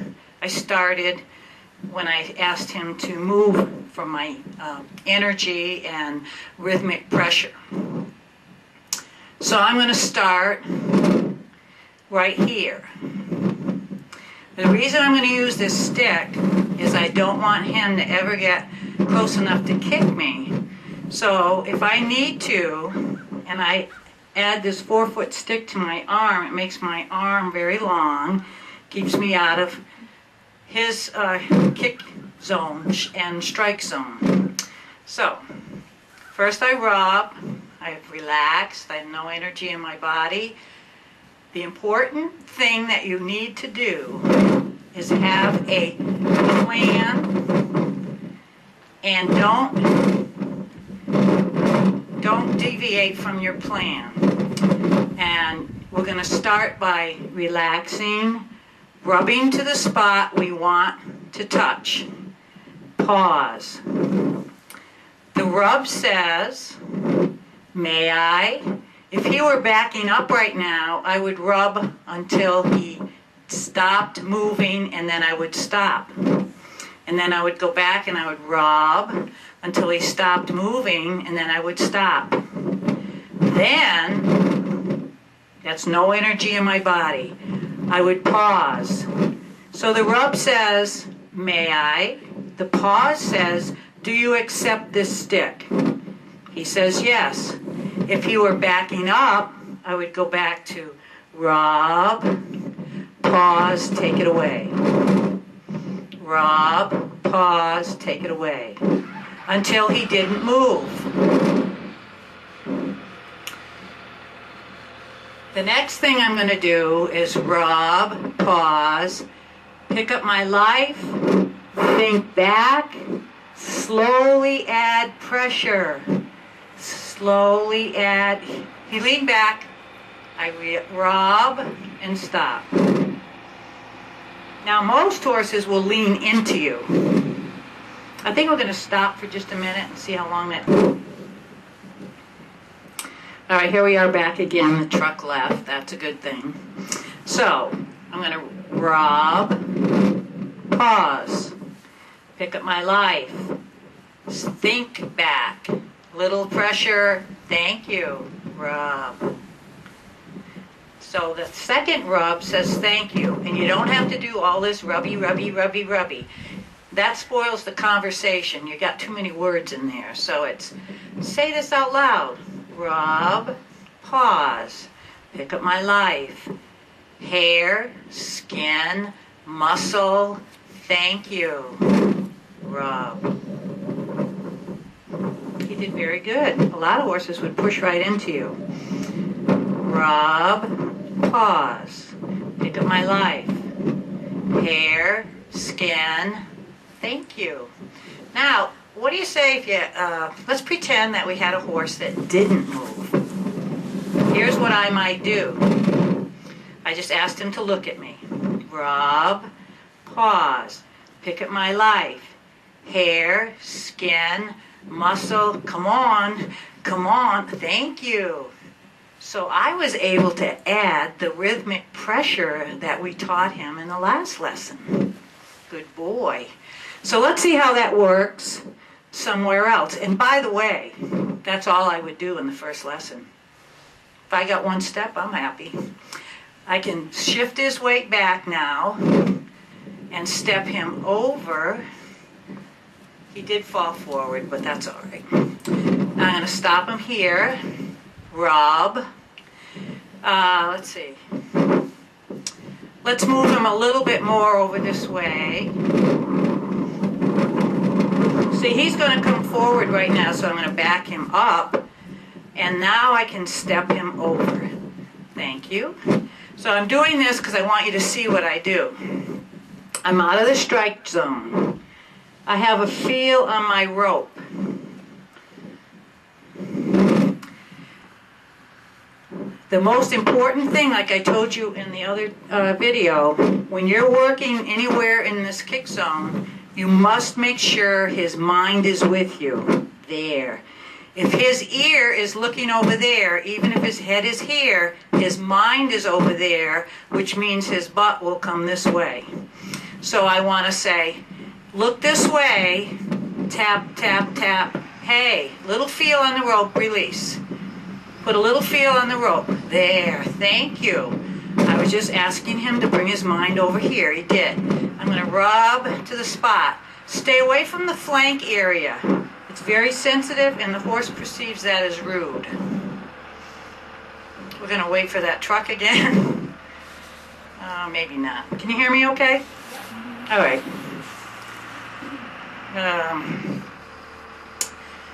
I started when I asked him to move from my energy and rhythmic pressure. So I'm going to start right here. The reason I'm going to use this stick is I don't want him to ever get close enough to kick me. So if I need to, and I add this 4-foot stick to my arm, it makes my arm very long, keeps me out of his kick zone and strike zone. So first I rub, I've relaxed, I have no energy in my body. The important thing that you need to do is have a plan and don't deviate from your plan. And we're going to start by relaxing, rubbing to the spot we want to touch. Pause. The rub says, may I? If he were backing up right now, I would rub until he stopped moving, and then I would stop. And then I would go back and I would rub until he stopped moving, and then I would stop. Then, that's no energy in my body, I would pause. So the rub says, may I? The pause says, do you accept this stick? He says yes. If he were backing up, I would go back to rub, pause, take it away. Rub, pause, take it away. Until he didn't move. The next thing I'm going to do is rub, pause, pick up my life, think back, slowly add pressure. Slowly add, he leaned back, I rub and stop. Now most horses will lean into you. I think we're going to stop for just a minute and see how long that... All right, here we are back again. The truck left. That's a good thing. So, I'm going to rub, pause, pick up my life, think back, little pressure, thank you, rub. So the second rub says thank you, and you don't have to do all this rubby, rubby, rubby, rubby. That spoils the conversation. You got too many words in there. So it's, say this out loud. Rub, pause, pick up my life, hair, skin, muscle, thank you, rub. He did very good. A lot of horses would push right into you. Rub, pause, pick up my life, hair, skin, thank you. Now, what do you say if you, let's pretend that we had a horse that didn't move. Here's what I might do. I just asked him to look at me. Rub, pause, pick up my life, hair, skin, muscle, come on, thank you. So I was able to add the rhythmic pressure that we taught him in the last lesson. Good boy. So let's see how that works somewhere else. And by the way, that's all I would do in the first lesson. If I got one step, I'm happy. I can shift his weight back now and step him over. He did fall forward, but that's all right. I'm going to stop him here. Rub. Let's see. Let's move him a little bit more over this way. See, he's going to come forward right now, so I'm going to back him up. And now I can step him over. Thank you. So I'm doing this because I want you to see what I do. I'm out of the strike zone. I have a feel on my rope. The most important thing, like I told you in the other video, when you're working anywhere in this kick zone, you must make sure his mind is with you. There. If his ear is looking over there, even if his head is here, his mind is over there, which means his butt will come this way. So I want to say, look this way, tap, tap, tap. Hey, little feel on the rope, release. Put a little feel on the rope. There, thank you. I was just asking him to bring his mind over here. He did. I'm going to rub to the spot. Stay away from the flank area. It's very sensitive, and the horse perceives that as rude. We're going to wait for that truck again. Maybe not. Can you hear me okay? All right.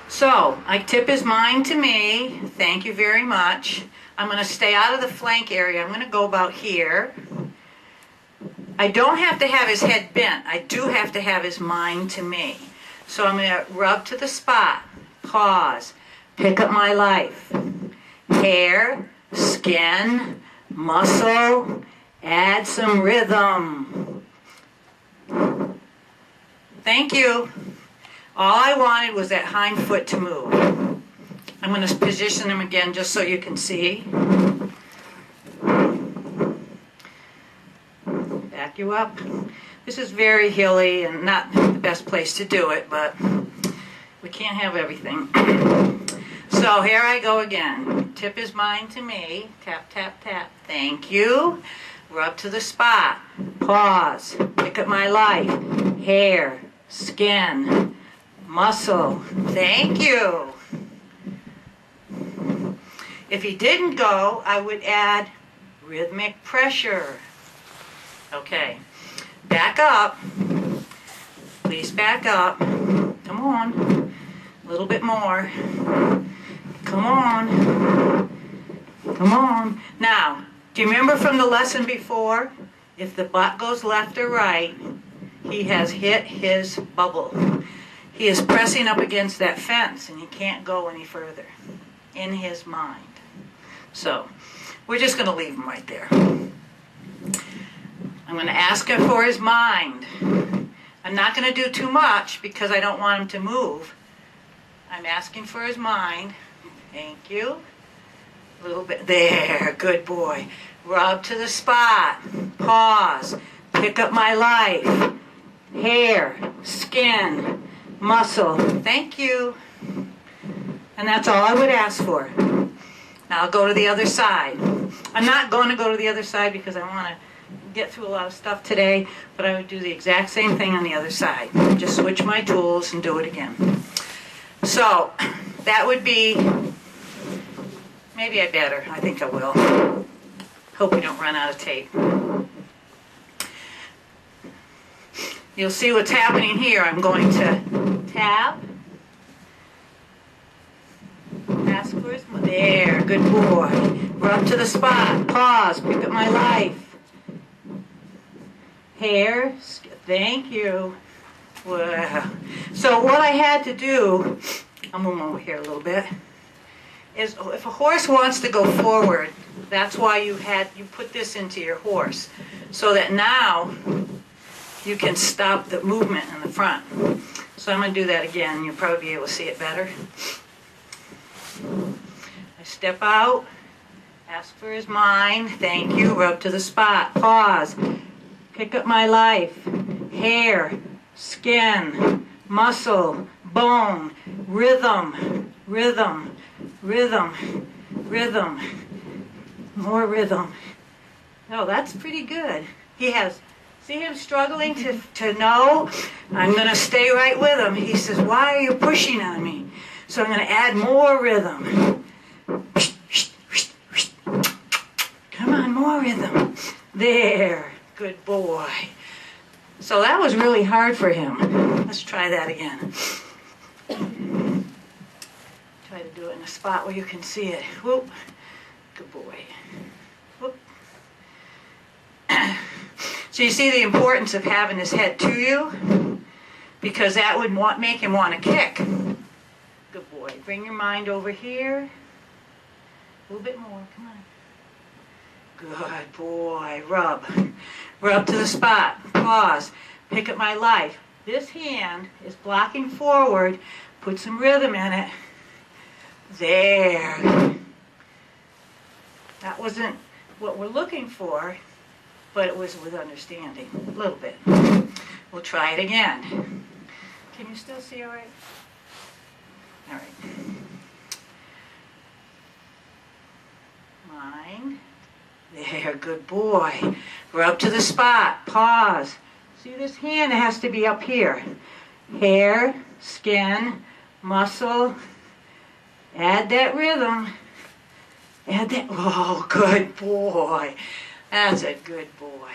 So, I tip his mind to me. Thank you very much. I'm going to stay out of the flank area. I'm going to go about here. I don't have to have his head bent. I do have to have his mind to me. So I'm going to rub to the spot, pause, pick up my life, hair, skin, muscle, add some rhythm. Thank you. All I wanted was that hind foot to move. I'm going to position him again just so you can see. Back you up. This is very hilly and not the best place to do it, but we can't have everything. So here I go again. Tip his mind to me. Tap, tap, tap. Thank you. Rub to the spot. Pause. Pick up my life. Hair, skin, muscle. Thank you. If he didn't go, I would add rhythmic pressure. Okay. Back up. Please back up. Come on. A little bit more. Come on. Come on. Now, do you remember from the lesson before? If the butt goes left or right, he has hit his bubble. He is pressing up against that fence and he can't go any further in his mind. So, we're just going to leave him right there. I'm going to ask him for his mind. I'm not going to do too much because I don't want him to move. I'm asking for his mind. Thank you. A little bit. There. Good boy. Rub to the spot. Pause. Pick up my life. Hair. Skin. Muscle. Thank you. And that's all I would ask for. Now I'll go to the other side. I'm not going to go to the other side because I want to get through a lot of stuff today, but I would do the exact same thing on the other side. Just switch my tools and do it again. So that would be, maybe I better. I think I will. Hope we don't run out of tape. You'll see what's happening here. I'm going to tap. Ask for his, there, good boy. Rub to the spot. Pause. Pick up my life. Hair. Thank you. Wow. So what I had to do, I'll move over here a little bit, is if a horse wants to go forward, that's why you put this into your horse, so that now you can stop the movement in the front. So I'm going to do that again. You'll probably be able to see it better. I step out, ask for his mind, thank you, rub to the spot, pause, pick up my life, hair, skin, muscle, bone, rhythm, rhythm, rhythm, rhythm, more rhythm. Oh, that's pretty good. He has, see him struggling to know? I'm going to stay right with him. He says, why are you pushing on me? So I'm going to add more rhythm. Come on, more rhythm. There. Good boy. So that was really hard for him. Let's try that again. Try to do it in a spot where you can see it. Whoop. Good boy. Whoop. So you see the importance of having his head to you? Because that would make him want to kick. Good boy. Bring your mind over here. A little bit more. Come on. Good boy. Rub. Rub to the spot. Pause. Pick up my life. This hand is blocking forward. Put some rhythm in it. There. That wasn't what we're looking for, but it was with understanding. A little bit. We'll try it again. Can you still see all right? All right. Mind. There, good boy. Rub to the spot. Pause. See this hand has to be up here. Hair, skin, muscle. Add that rhythm. Add that. Oh, good boy. That's a good boy.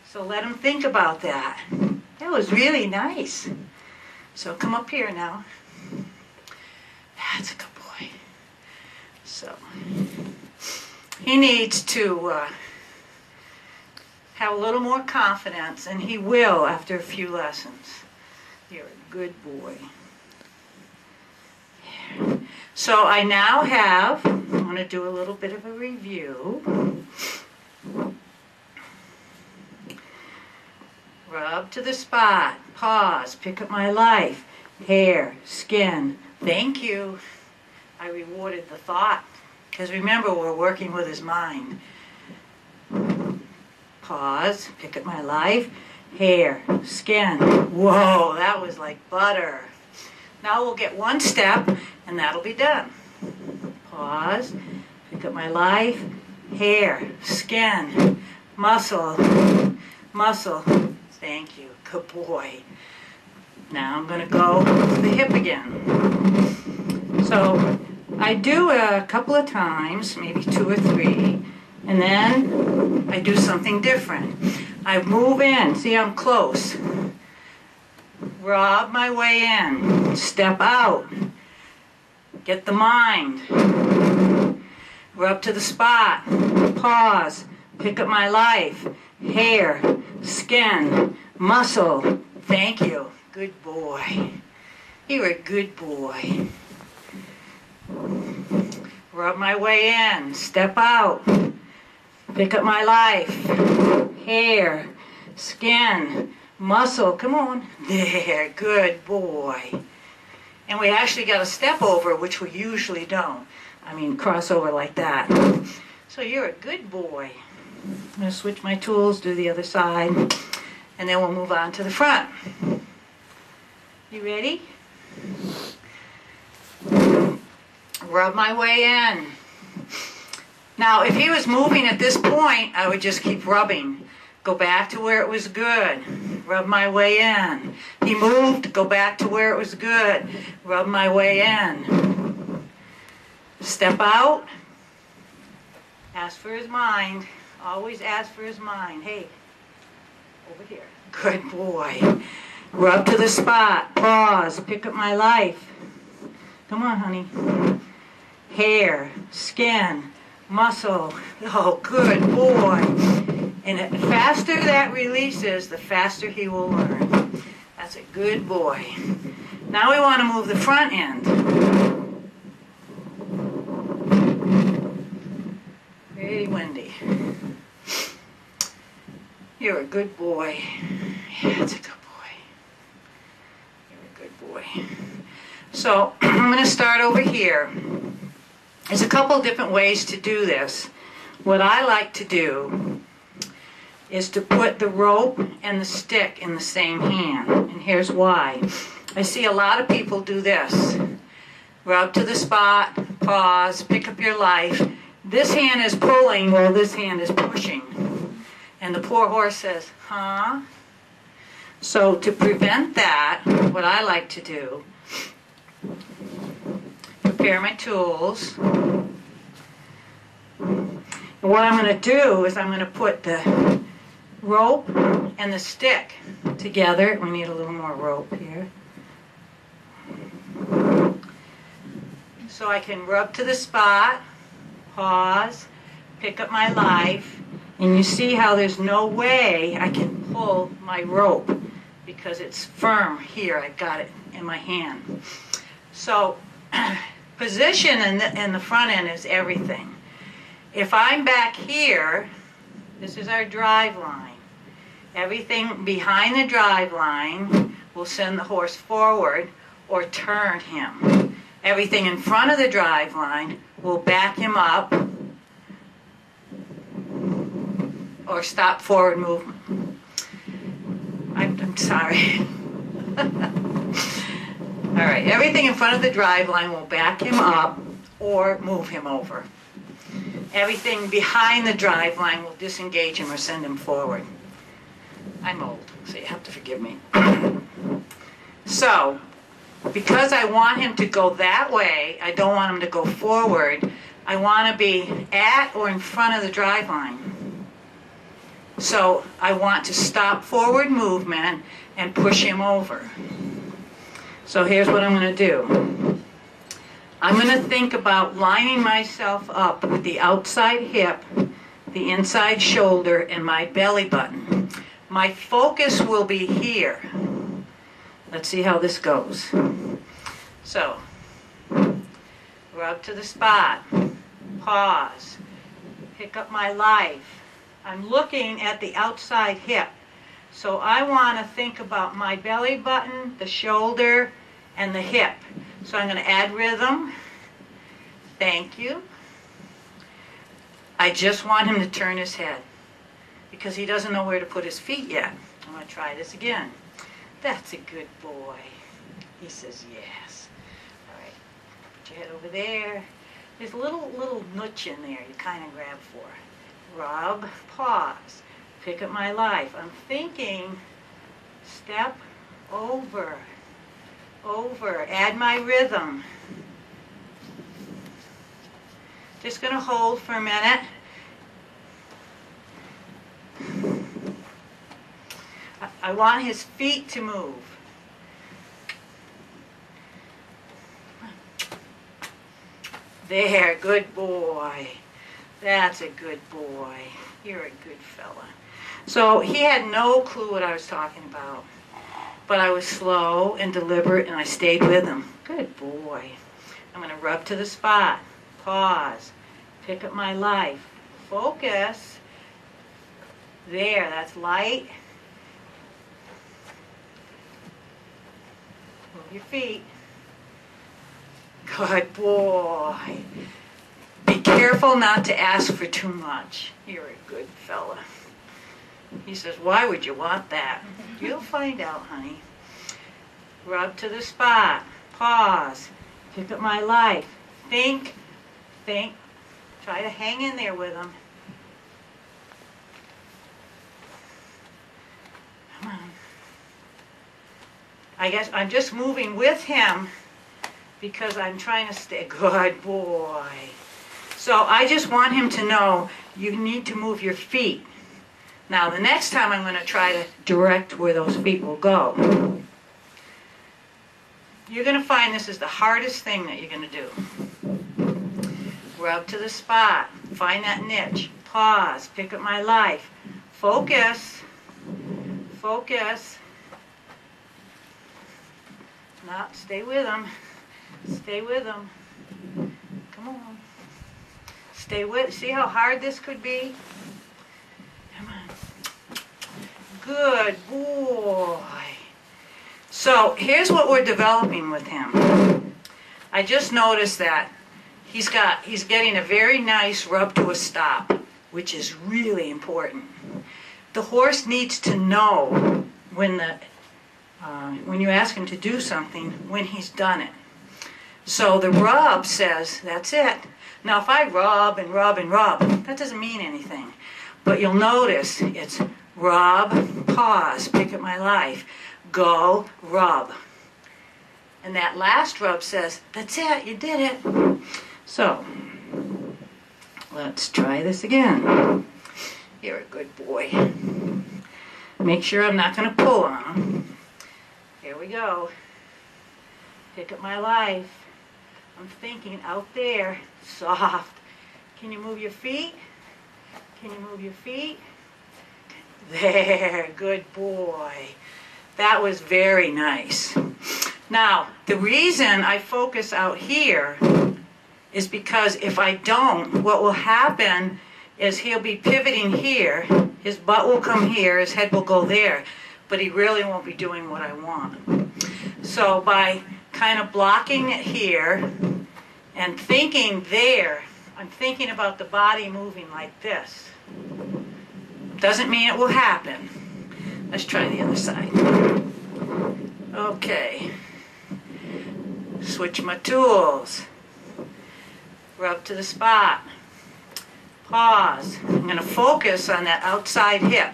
So let him think about that. That was really nice. So come up here now. That's a good boy. So he needs to have a little more confidence, and he will after a few lessons. You're a good boy. So I now have, I'm going to do a little bit of a review. Rub to the spot. Pause. Pick up my life. Hair, skin. Thank you. I rewarded the thought. Because remember, we're working with his mind. Pause. Pick up my life. Hair, skin. Whoa, that was like butter. Now we'll get one step, and that'll be done. Pause. Pick up my life. Hair, skin, muscle, muscle. Thank you. Good boy. Now I'm going to go to the hip again. So I do a couple of times, maybe 2 or 3, and then I do something different. I move in. See, I'm close. Rub my way in. Step out. Get the mind. Rub to the spot. Pause. Pick up my life. Hair, skin, muscle. Thank you. Good boy. You're a good boy. Rub my way in. Step out. Pick up my life. Hair, skin, muscle. Come on. There. Good boy. And we actually got a step over, which we usually don't. I mean, cross over like that. So you're a good boy. I'm going to switch my tools, do the other side, and then we'll move on to the front. You ready? Rub my way in. Now, if he was moving at this point, I would just keep rubbing. Go back to where it was good. Rub my way in. He moved, go back to where it was good. Rub my way in. Step out. Ask for his mind. Always ask for his mind. Hey, over here. Good boy. Rub to the spot. Pause. Pick up my life. Come on, honey. Hair, skin, muscle. Oh, good boy. And the faster that releases, the faster he will learn. That's a good boy. Now we want to move the front end. Pretty windy. You're a good boy. Yeah, that's a good boy. You're a good boy. So I'm going to start over here. There's a couple different ways to do this. What I like to do is to put the rope and the stick in the same hand. And here's why. I see a lot of people do this. Rub to the spot, pause, pick up your life. This hand is pulling while this hand is pushing. And the poor horse says, huh? So to prevent that, what I like to do, prepare my tools. And what I'm going to do is I'm going to put the rope and the stick together. We need a little more rope here. So I can rub to the spot, pause, pick up my life, and you see how there's no way I can pull my rope because it's firm here. I've got it in my hand. So position in the front end is everything. if I'm back here, this is our drive line. Everything behind the drive line will send the horse forward or turn him. Everything in front of the drive line will back him up or stop forward movement. I'm sorry. All right, everything in front of the drive line will back him up or move him over. Everything behind the drive line will disengage him or send him forward. I'm old, so you have to forgive me. So, because I want him to go that way, I don't want him to go forward, I want to be at or in front of the drive line. So I want to stop forward movement and push him over. So here's what I'm going to do. I'm going to think about lining myself up with the outside hip, the inside shoulder, and my belly button. My focus will be here. Let's see how this goes. So, rub to the spot, pause, pick up my life. I'm looking at the outside hip. So I want to think about my belly button, the shoulder, and the hip. So I'm going to add rhythm. Thank you. I just want him to turn his head because he doesn't know where to put his feet yet. I'm going to try this again. That's a good boy. He says yes. All right, put your head over there. There's a little notch in there you kind of grab for. Rub, pause, pick up my life. I'm thinking step over, over, add my rhythm. Just going to hold for a minute. I want his feet to move. There, good boy. That's a good boy. You're a good fella. So he had no clue what I was talking about. But I was slow and deliberate and I stayed with him. Good boy. I'm going to rub to the spot. Pause. Pick up my life. Focus. There, that's light. Move your feet. Good boy. Be careful not to ask for too much. You're a good fella. He says, why would you want that? You'll find out, honey. Rub to the spot. Pause. Pick up my life. Think. Try to hang in there with him. Come on. I guess I'm just moving with him because I'm trying to stay. Good boy. So I just want him to know you need to move your feet. Now the next time I'm going to try to direct where those feet will go. You're going to find this is the hardest thing that you're going to do. Rub to the spot. Find that niche. Pause. Pick up my life. Focus. Focus. No, stay with him. Stay with him. Come on. Stay with. See how hard this could be? Come on. Good boy. So here's what we're developing with him. I just noticed that he's getting a very nice rub to a stop, which is really important. The horse needs to know when you ask him to do something, when he's done it. So the rub says, that's it. Now if I rub and rub and rub, that doesn't mean anything. But you'll notice it's rub, pause, pick up my life, go, rub. And that last rub says, that's it, you did it. So, let's try this again. You're a good boy. Make sure I'm not going to pull on him. Here we go. Pick up my life. I'm thinking out there, soft. Can you move your feet? Can you move your feet? There, good boy. That was very nice. Now, the reason I focus out here is because if I don't, what will happen is he'll be pivoting here, his butt will come here, his head will go there, but he really won't be doing what I want. So by kind of blocking it here and thinking there, I'm thinking about the body moving like this. Doesn't mean it will happen. Let's try the other side. Okay. Switch my tools. Rub to the spot. Pause. I'm going to focus on that outside hip.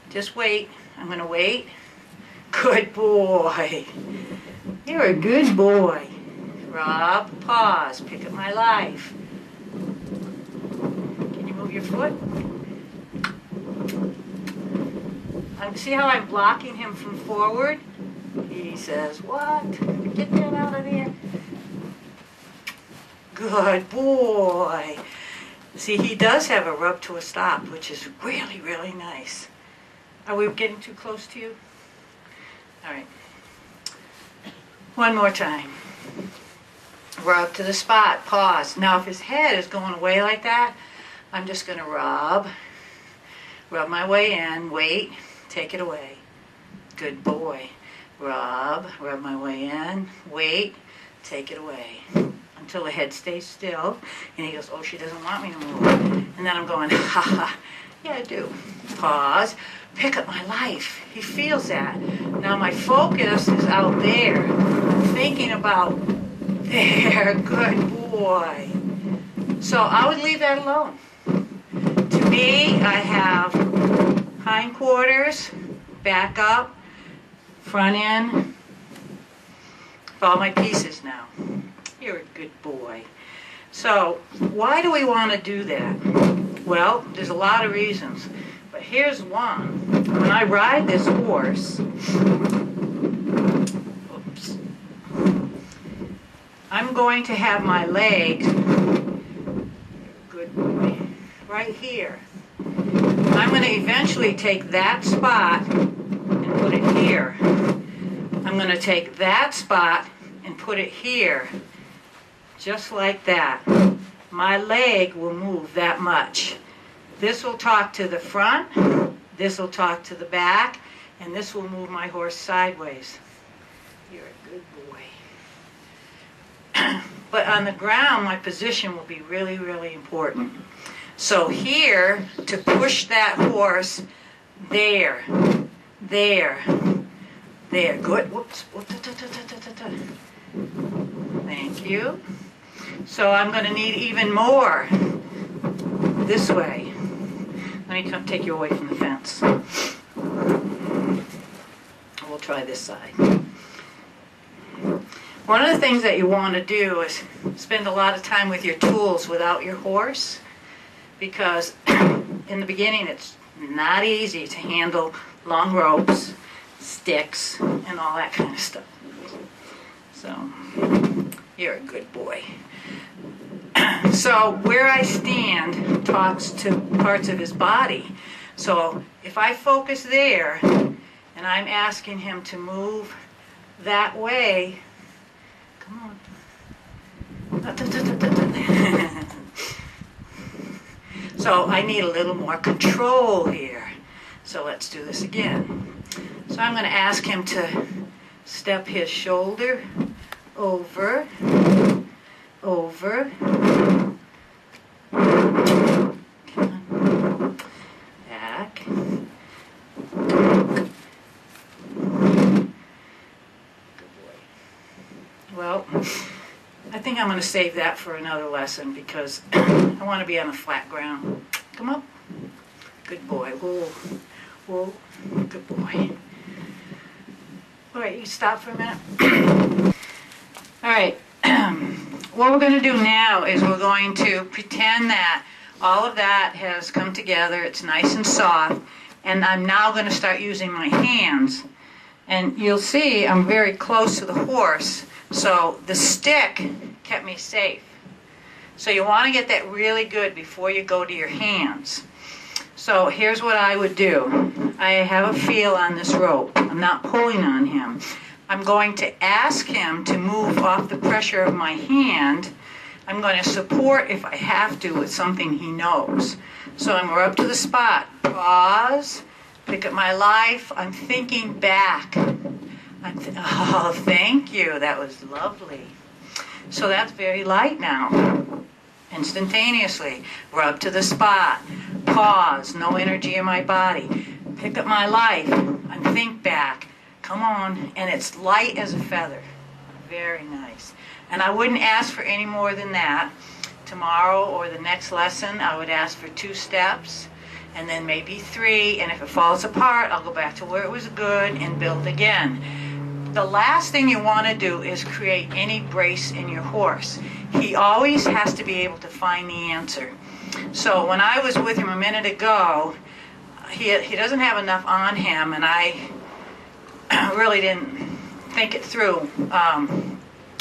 Just wait. I'm going to wait. Good boy. You're a good boy. Rub, pause, pick up my life. Can you move your foot? See how I'm blocking him from forward? He says, what? Get that out of there. Good boy. See, he does have a rub to a stop, which is really, really nice. Are we getting too close to you? All right. One more time. Rub to the spot. Pause. Now, if his head is going away like that, I'm just going to rub my way in, wait, take it away. Good boy. Rub my way in, wait, take it away. Until the head stays still, and he goes, oh, she doesn't want me to move. And then I'm going, ha ha, yeah, I do. Pause, pick up my life. He feels that. Now my focus is out there. I'm thinking about there, good boy. So I would leave that alone. To me, I have hindquarters, back up, front end, all my pieces now. You're a good boy. So why do we want to do that? Well, there's a lot of reasons, but here's one. When I ride this horse, oops, I'm going to have my legs, good boy, right here. I'm going to eventually take that spot and put it here. I'm going to take that spot and put it here. Just like that. My leg will move that much. This will talk to the front, this will talk to the back, and this will move my horse sideways. You're a good boy. But on the ground, my position will be really, really important. So here, to push that horse, there, good. Whoops. Thank you. So I'm going to need even more this way. Let me come take you away from the fence. We'll try this side. One of the things that you want to do is spend a lot of time with your tools without your horse, because in the beginning it's not easy to handle long ropes, sticks, and all that kind of stuff. So, you're a good boy. So, where I stand talks to parts of his body. So, if I focus there, and I'm asking him to move that way, come on. So, I need a little more control here. So, let's do this again. So, I'm going to ask him to step his shoulder over, back, well, I think I'm going to save that for another lesson because I want to be on the flat ground. Come up, good boy, whoa, good boy. All right, you stop for a minute. All right, what we're going to do now is we're going to pretend that all of that has come together, it's nice and soft, and I'm now going to start using my hands. And you'll see I'm very close to the horse, so the stick kept me safe. So you want to get that really good before you go to your hands. So here's what I would do. I have a feel on this rope. I'm not pulling on him. I'm going to ask him to move off the pressure of my hand. I'm going to support, if I have to, with something he knows. So I'm up to the spot. Pause. Pick up my life. I'm thinking back. Oh, thank you. That was lovely. So that's very light now. Instantaneously. We're up to the spot. Pause. No energy in my body. Pick up my life. I think back. Come on. And it's light as a feather. Very nice. And I wouldn't ask for any more than that. Tomorrow or the next lesson, I would ask for 2 steps, and then maybe 3, and if it falls apart, I'll go back to where it was good and build again. The last thing you want to do is create any brace in your horse. He always has to be able to find the answer. So when I was with him a minute ago, he doesn't have enough on him, and I really didn't think it through.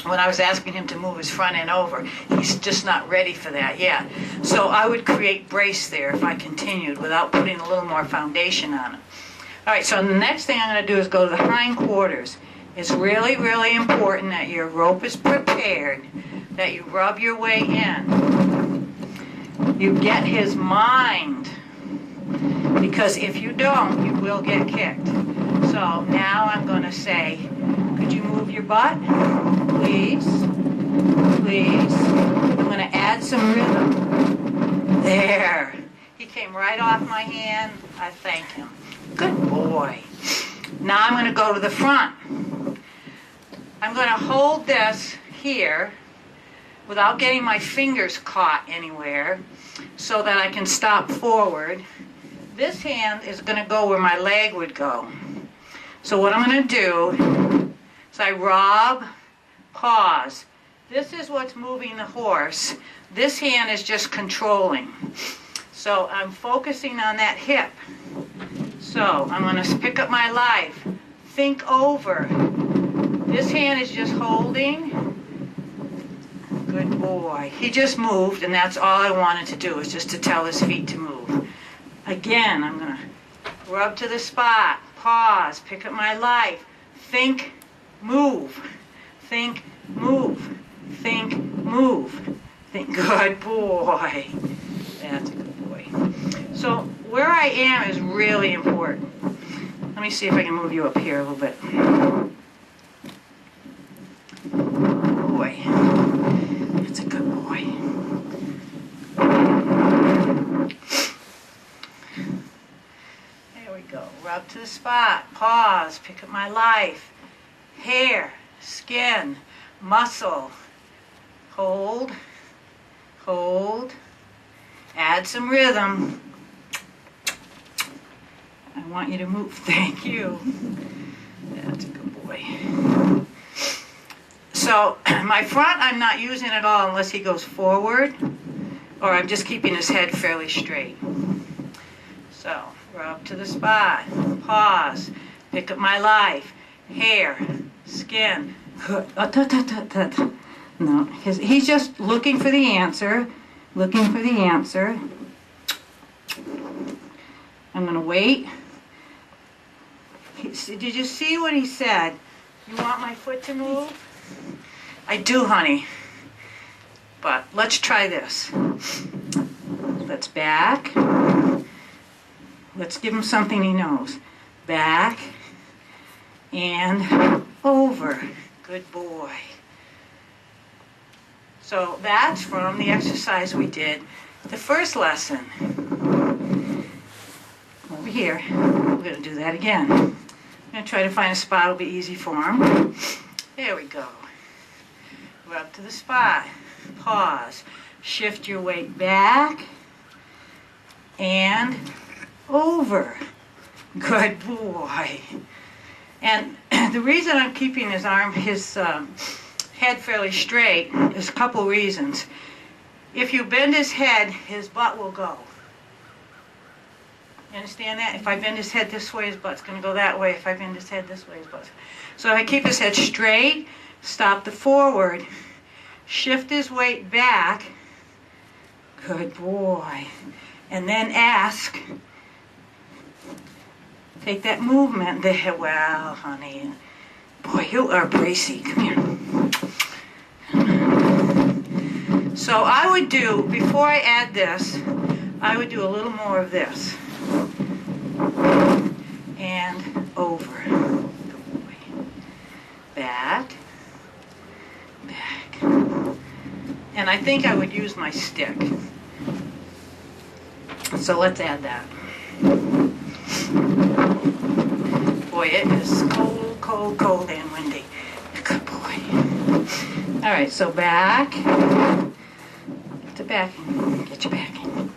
When I was asking him to move his front end over, he's just not ready for that yet. So I would create brace there if I continued without putting a little more foundation on it. All right, so the next thing I'm going to do is go to the hindquarters. It's really, really important that your rope is prepared, that you rub your way in. You get his mind, because if you don't, you will get kicked. So now I'm going to say, could you move your butt? Please. Please. I'm going to add some rhythm. There. He came right off my hand. I thank him. Good boy. Now I'm going to go to the front. I'm going to hold this here without getting my fingers caught anywhere so that I can stop forward. This hand is going to go where my leg would go. So what I'm going to do is I rub, pause. This is what's moving the horse. This hand is just controlling. So I'm focusing on that hip. So I'm going to pick up my life. Think over. This hand is just holding. Good boy. He just moved, and that's all I wanted to do, is just to tell his feet to move. Again, I'm going to rub to the spot. Pause. Pick up my life. Think, move. Think, move. Think, move. Think. Good boy. That's a good boy. So where I am is really important. Let me see if I can move you up here a little bit. Boy. That's a good boy. There we go. Rub to the spot. Pause. Pick up my life. Hair, skin, muscle. Hold. Hold. Add some rhythm. I want you to move. Thank you. That's a good boy. So my front I'm not using at all unless he goes forward, or I'm just keeping his head fairly straight. So rub to the spot. Pause. Pick up my life. Hair, skin. No, he's just looking for the answer. Looking for the answer. I'm going to wait. Did you see what he said? You want my foot to move? I do, honey. But let's try this. Let's back. Let's give him something he knows. Back and over. Good boy. So that's from the exercise we did the first lesson. Over here. We're going to do that again. I'm going to try to find a spot that'll be easy for him. There we go. Rub to the spot. Pause. Shift your weight back and over. Good boy. And the reason I'm keeping his head fairly straight is a couple reasons. If you bend his head, his butt will go. You understand that? If I bend his head this way, his butt's going to go that way. If I bend his head this way, his butt's... So if I keep his head straight, stop the forward, shift his weight back, good boy, and then ask, take that movement there, well, honey, Boy, you are bracy. Come here. So I would do, before I add this, I would do a little more of this. And over. Good boy. Back. Back. And I think I would use my stick. So let's add that. Boy, it is cold, cold, cold and windy. Good boy. All right, so back. Get the backing. Get your backing.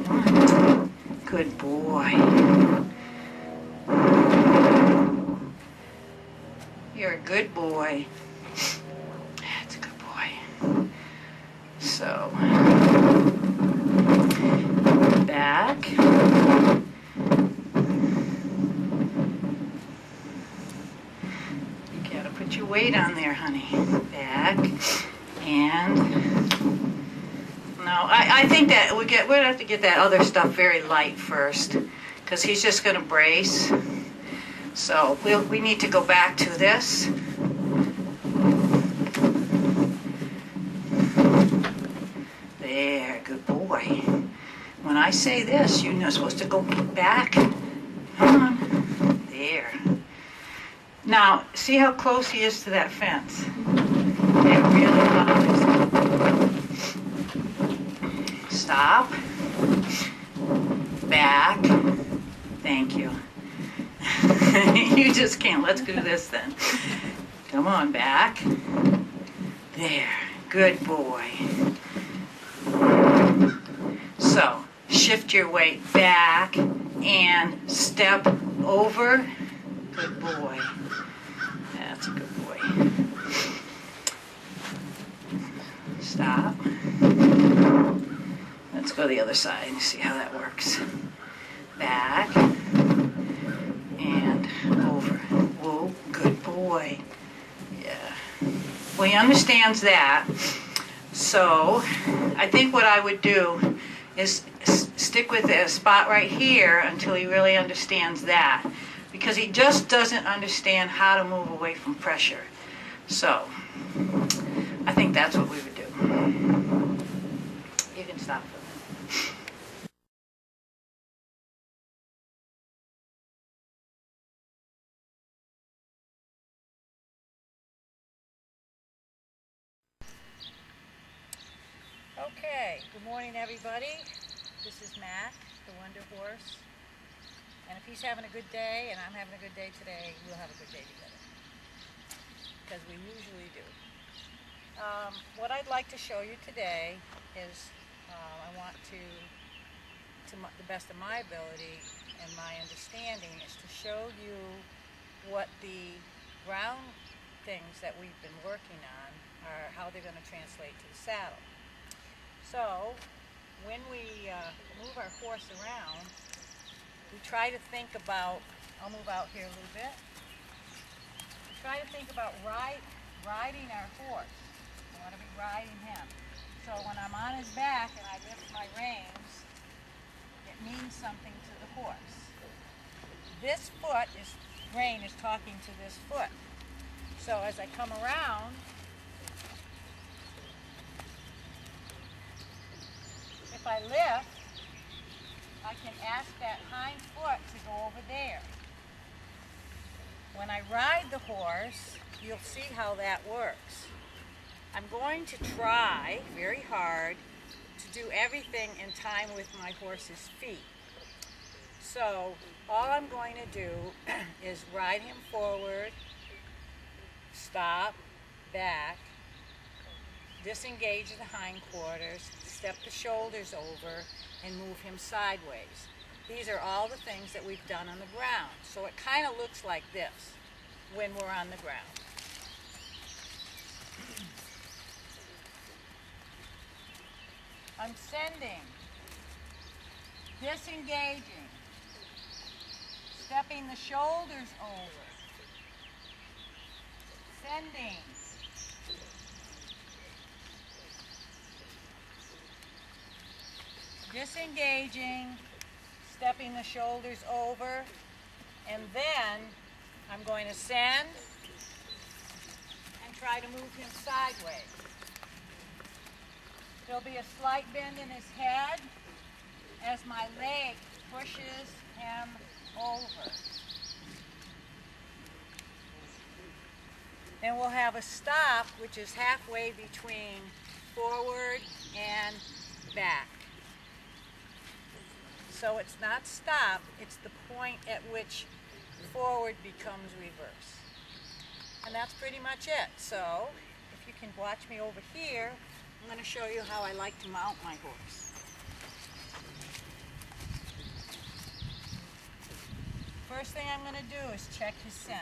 Come on. Good boy. You're a good boy. That's a good boy. So, back. You gotta put your weight on there, honey. Back. And now I think that we're gonna have to get that other stuff very light first, because he's just gonna brace. So we need to go back to this. There, good boy. When I say this, you're not supposed to go back. Come on. There. Now, see how close he is to that fence? It really bothers him. Stop. Back. Thank you. You just can't. Let's do this then. Come on, back. There. Good boy. So, shift your weight back and step over. Good boy. That's a good boy. Stop. Let's go the other side and see how that works. Back. And over. Whoa, good boy. Yeah. Well, he understands that. So, I think what I would do is stick with a spot right here until he really understands that. Because he just doesn't understand how to move away from pressure. So, I think that's what we would do. You can stop for a minute. Okay, good morning everybody. This is Mac, the Wonder Horse. And if he's having a good day and I'm having a good day today, we'll have a good day together. Because we usually do. What I'd like to show you today is I want to the best of my ability and my understanding, is to show you what the ground things that we've been working on are, how they're going to translate to the saddle. So, when we move our horse around, we try to think about, I'll move out here a little bit, we try to think about riding our horse. I want to be riding him. So when I'm on his back and I lift my reins, it means something to the horse. This rein is talking to this foot. So as I come around, if I lift, I can ask that hind foot to go over there. When I ride the horse, you'll see how that works. I'm going to try very hard to do everything in time with my horse's feet. So all I'm going to do is ride him forward, stop, back, disengage the hindquarters, step the shoulders over, and move him sideways. These are all the things that we've done on the ground. So it kind of looks like this when we're on the ground. I'm sending, disengaging, stepping the shoulders over, sending, disengaging, stepping the shoulders over, and then I'm going to send, try to move him sideways. There'll be a slight bend in his head as my leg pushes him over. Then we'll have a stop, which is halfway between forward and back. So it's not stop, it's the point at which forward becomes reverse. And that's pretty much it. So if you can watch me over here, I'm going to show you how I like to mount my horse. First thing I'm going to do is check his cinch.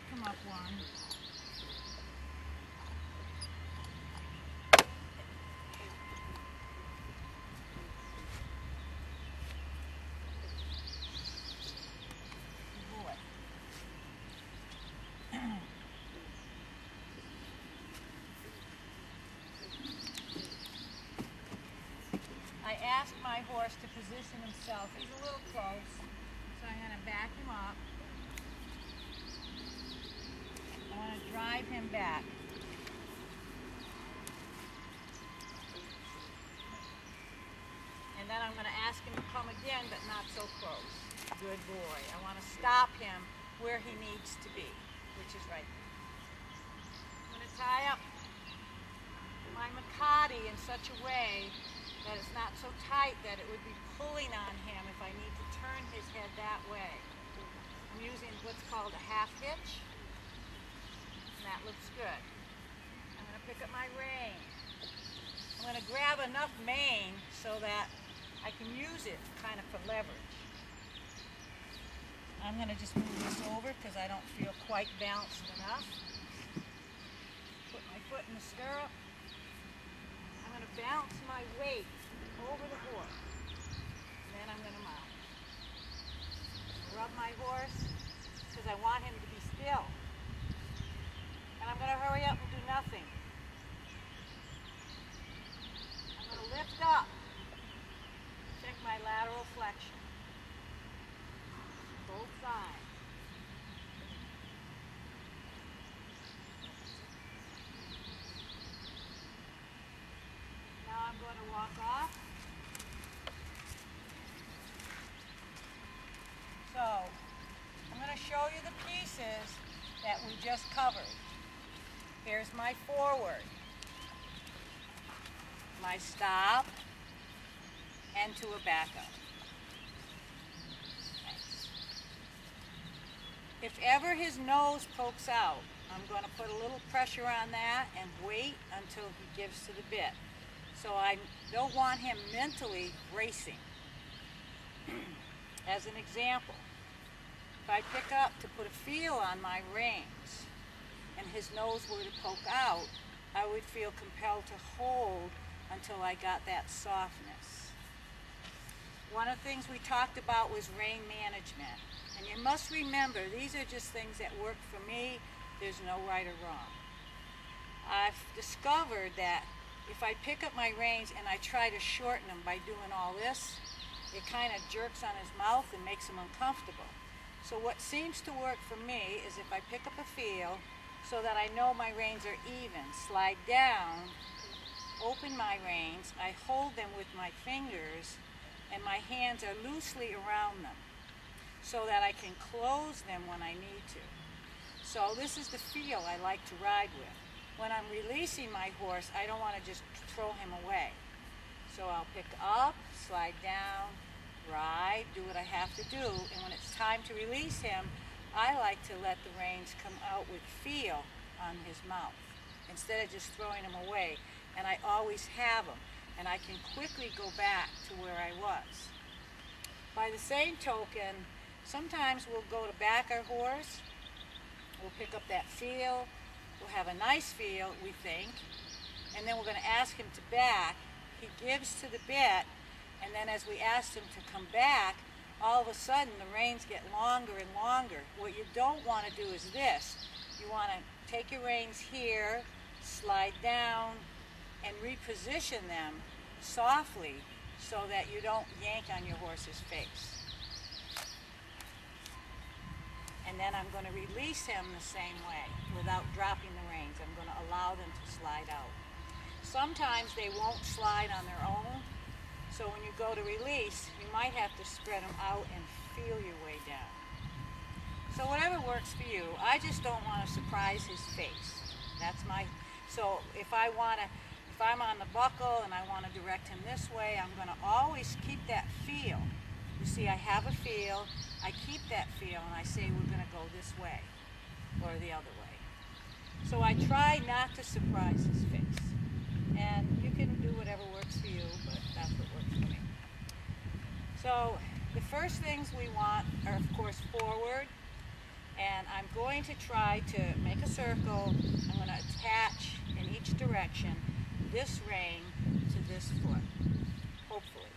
Come up one. Good boy. I asked my horse to position himself. He's a little close, so I'm going to back him up. I want to drive him back. And then I'm going to ask him to come again, but not so close. Good boy. I want to stop him where he needs to be, which is right there. I'm going to tie up my Makati in such a way that it's not so tight that it would be pulling on him if I need to turn his head that way. I'm using what's called a half hitch. That looks good. I'm going to pick up my rein. I'm going to grab enough mane so that I can use it kind of for leverage. I'm going to just move this over because I don't feel quite balanced enough. Put my foot in the stirrup. I'm going to bounce my weight over the horse. And then I'm going to mount. Rub my horse because I want him to be still. And I'm going to hurry up and do nothing. I'm going to lift up. Check my lateral flexion. Both sides. Now I'm going to walk off. So, I'm going to show you the pieces that we just covered. Here's my forward, my stop, and to a backup. If ever his nose pokes out, I'm going to put a little pressure on that and wait until he gives to the bit. So I don't want him mentally racing. As an example, if I pick up to put a feel on my reins, and his nose were to poke out, I would feel compelled to hold until I got that softness. One of the things we talked about was rein management. And you must remember, these are just things that work for me. There's no right or wrong. I've discovered that if I pick up my reins and I try to shorten them by doing all this, it kind of jerks on his mouth and makes him uncomfortable. So what seems to work for me is if I pick up a feel, so that I know my reins are even, slide down, open my reins, I hold them with my fingers, and my hands are loosely around them, so that I can close them when I need to. So this is the feel I like to ride with. When I'm releasing my horse, I don't want to just throw him away. So I'll pick up, slide down, ride, do what I have to do, and when it's time to release him, I like to let the reins come out with feel on his mouth instead of just throwing him away. And I always have them, and I can quickly go back to where I was. By the same token, sometimes we'll go to back our horse, we'll pick up that feel, we'll have a nice feel, we think, and then we're going to ask him to back. He gives to the bit, and then as we ask him to come back, all of a sudden the reins get longer and longer. What you don't want to do is this. You want to take your reins here, slide down, and reposition them softly so that you don't yank on your horse's face. And And then I'm going to release him the same way without dropping the reins. I'm going to allow them to slide out. Sometimes they won't slide on their own, so when you go to release, you might have to spread them out and feel your way down. So whatever works for you. I just don't want to surprise his face. So if I'm on the buckle and I want to direct him this way, I'm going to always keep that feel. You see, I have a feel, I keep that feel, and I say we're going to go this way or the other way. So I try not to surprise his face. And you can do whatever works for you, but that's what works for me. So the first things we want are, of course, forward. And I'm going to try to make a circle. I'm going to attach in each direction this rein to this foot, hopefully.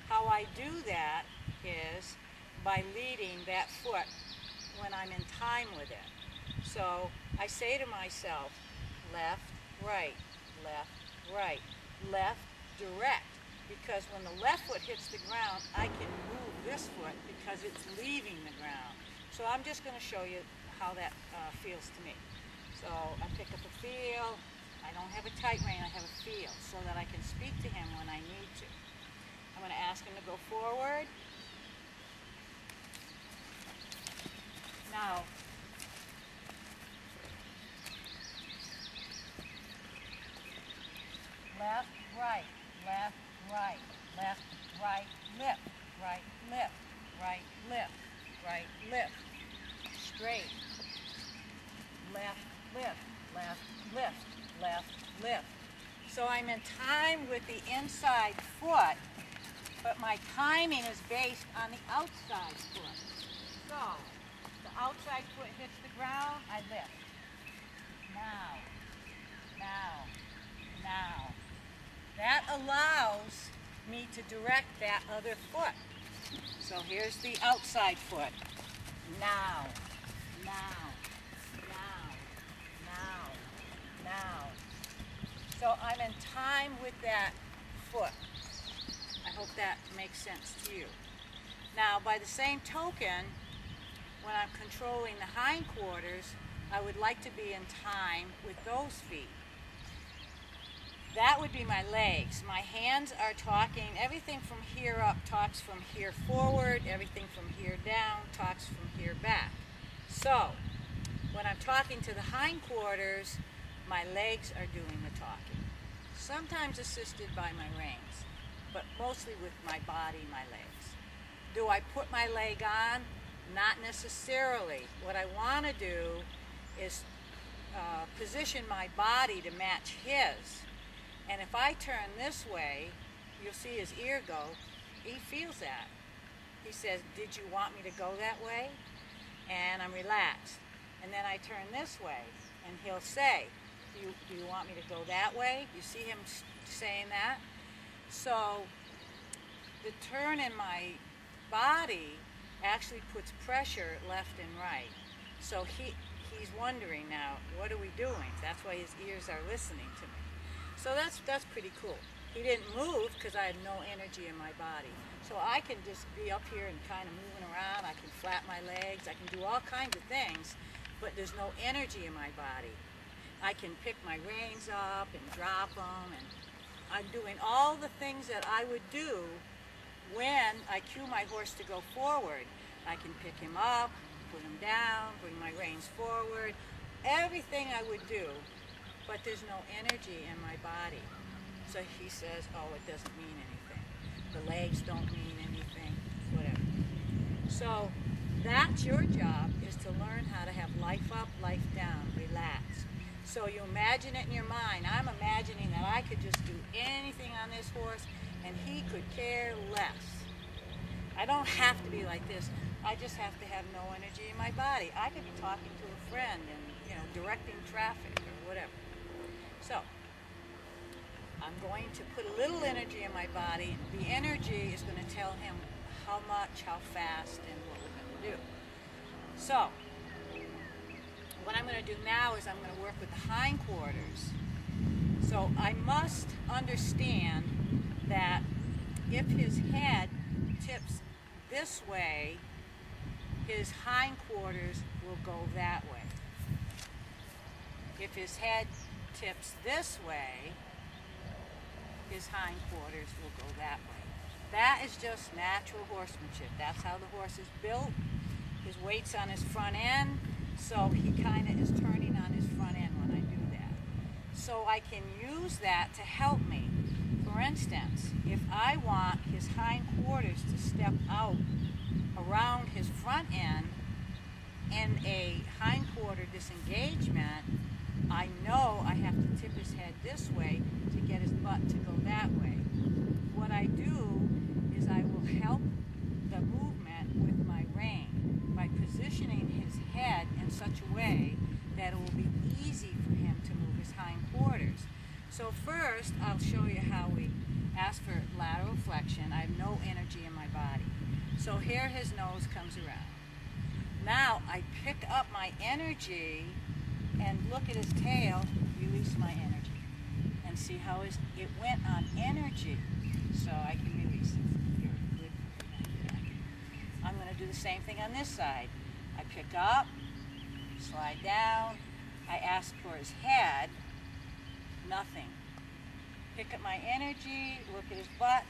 How I do that is by leading that foot when I'm in time with it. So I say to myself, left, right, left, direct. Because when the left foot hits the ground, I can move this foot because it's leaving the ground. So I'm just going to show you how that feels to me. So I pick up a feel. I don't have a tight rein, I have a feel so that I can speak to him when I need to. I'm going to ask him to go forward. Now, left, right, left, right, left, right, lift, right, lift, right, lift, right, lift, straight, left, lift, left, lift, left, lift. So I'm in time with the inside foot, but my timing is based on the outside foot. So, the outside foot hits the ground, I lift. Now, now, now. That allows me to direct that other foot. So here's the outside foot. Now, now, now, now, now. So I'm in time with that foot. I hope that makes sense to you. Now, by the same token, when I'm controlling the hindquarters, I would like to be in time with those feet. That would be my legs. My hands are talking, everything from here up talks from here forward, everything from here down talks from here back. So, when I'm talking to the hindquarters, my legs are doing the talking. Sometimes assisted by my reins, but mostly with my body, my legs. Do I put my leg on? Not necessarily. What I want to do is position my body to match his. And if I turn this way, you'll see his ear go. He feels that. He says, did you want me to go that way? And I'm relaxed. And then I turn this way, and he'll say, do you want me to go that way? You see him saying that? So the turn in my body actually puts pressure left and right. So he's wondering now, what are we doing? That's why his ears are listening to me. So that's pretty cool. He didn't move because I had no energy in my body. So I can just be up here and kind of moving around. I can flap my legs. I can do all kinds of things, but there's no energy in my body. I can pick my reins up and drop them, and I'm doing all the things that I would do when I cue my horse to go forward. I can pick him up, put him down, bring my reins forward, everything I would do, but there's no energy in my body. So he says, oh, it doesn't mean anything. The legs don't mean anything, whatever. So that's your job, is to learn how to have life up, life down, relax. So you imagine it in your mind. I'm imagining that I could just do anything on this horse and he could care less. I don't have to be like this. I just have to have no energy in my body. I could be talking to a friend and, directing traffic or whatever. So I'm going to put a little energy in my body. The energy is going to tell him how much, how fast, and what we're going to do. So what I'm going to do now is I'm going to work with the hindquarters. So I must understand that if his head tips this way, his hindquarters will go that way. If his head tips this way, his hindquarters will go that way. That is just natural horsemanship. That's how the horse is built. His weight's on his front end, so he kind of is turning on his front end when I do that. So I can use that to help me. For instance, if I want his hindquarters to step out around his front end in a hindquarter disengagement, I know I have to tip his head this way to get his butt to go that way. What I do is I will help the movement with my rein by positioning his head in such a way that it will be easy for him to move his hindquarters. So first, I'll show you how we ask for lateral flexion. I have no energy in my body. So here his nose comes around. Now I pick up my energy and look at his tail, release my energy. And see how it went on energy, so I can release it. Good. I'm going to do the same thing on this side. I pick up, slide down, I ask for his head, nothing. Pick up my energy, look at his butt,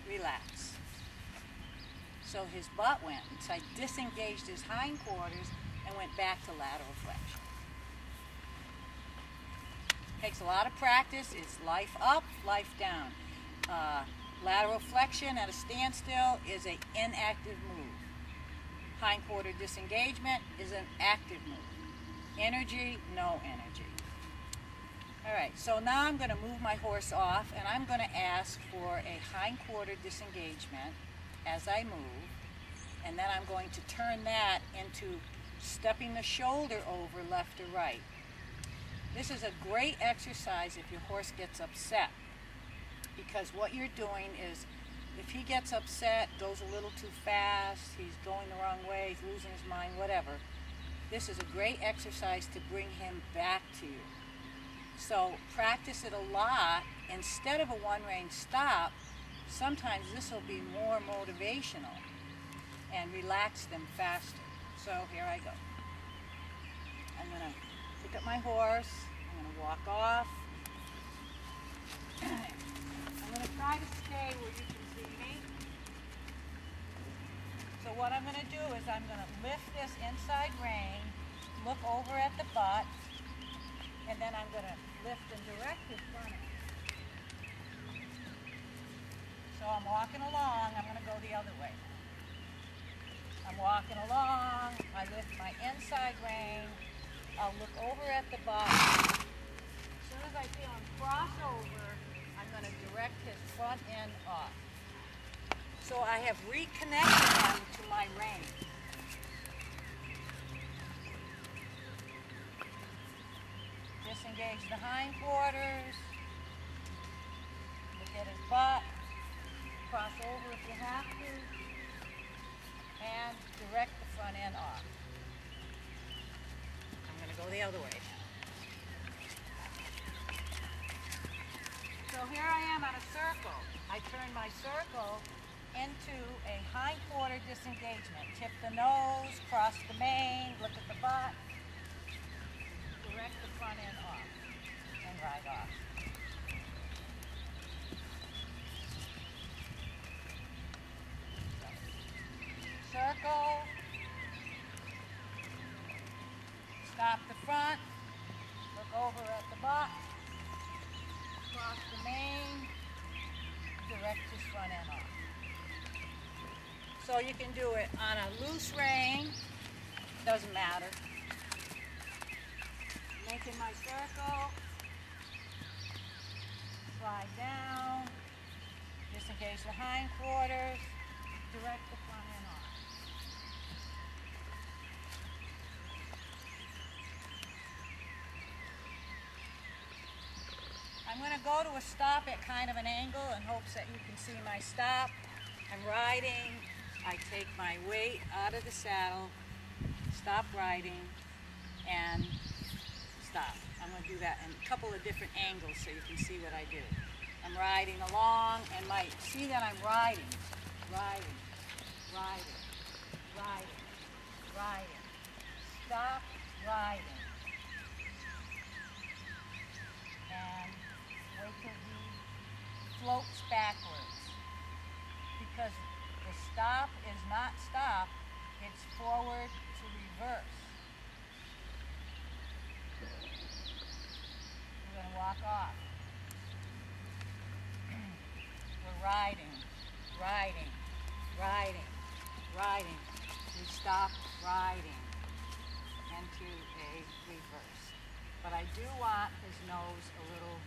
relax. So his butt went, so I disengaged his hindquarters and went back to lateral flexion. Takes a lot of practice. It's life up, life down. Lateral flexion at a standstill is an inactive move. Hindquarter disengagement is an active move. Energy, no energy. All right, so now I'm going to move my horse off, and I'm going to ask for a hindquarter disengagement as I move, and then I'm going to turn that into stepping the shoulder over left or right. This is a great exercise if your horse gets upset, because what you're doing is, if he gets upset, goes a little too fast, he's going the wrong way, he's losing his mind, whatever, this is a great exercise to bring him back to you. So practice it a lot. Instead of a one-range stop, sometimes this will be more motivational and relax them faster. So here I go. I'm going to pick up my horse, I'm going to walk off. I'm going to try to stay where you can see me. So what I'm going to do is I'm going to lift this inside rein, look over at the butt, and then I'm going to lift and direct his front end. So I'm walking along, I'm going to go the other way. I'm walking along, I lift my inside rein, I'll look over at the butt. As soon as I feel him cross over, I'm going to direct his front end off. So I have reconnected him to my rein. Disengage the hindquarters, look at his butt, cross over if you have to, and direct the front end off. I'm going to go the other way. So here I am on a circle. I turn my circle into a hindquarter disengagement. Tip the nose, cross the mane, look at the butt, direct the front end off, and ride off. Circle, stop the front, look over at the butt, cross the mane, direct his front end off. So you can do it on a loose rein, doesn't matter. Making my circle, slide down, disengage the hindquarters, direct the front end off. I'm going to go to a stop at kind of an angle in hopes that you can see my stop. I'm riding, I take my weight out of the saddle, stop riding, and stop. I'm going to do that in a couple of different angles so you can see what I do. I'm riding along and see that I'm riding, riding, riding, riding, riding. Stop riding. And wait till he floats backwards. Because the stop is not stop, it's forward to reverse. We're going to walk off. We're riding, riding, riding, riding. We stop riding into a reverse. But I do want his nose a little,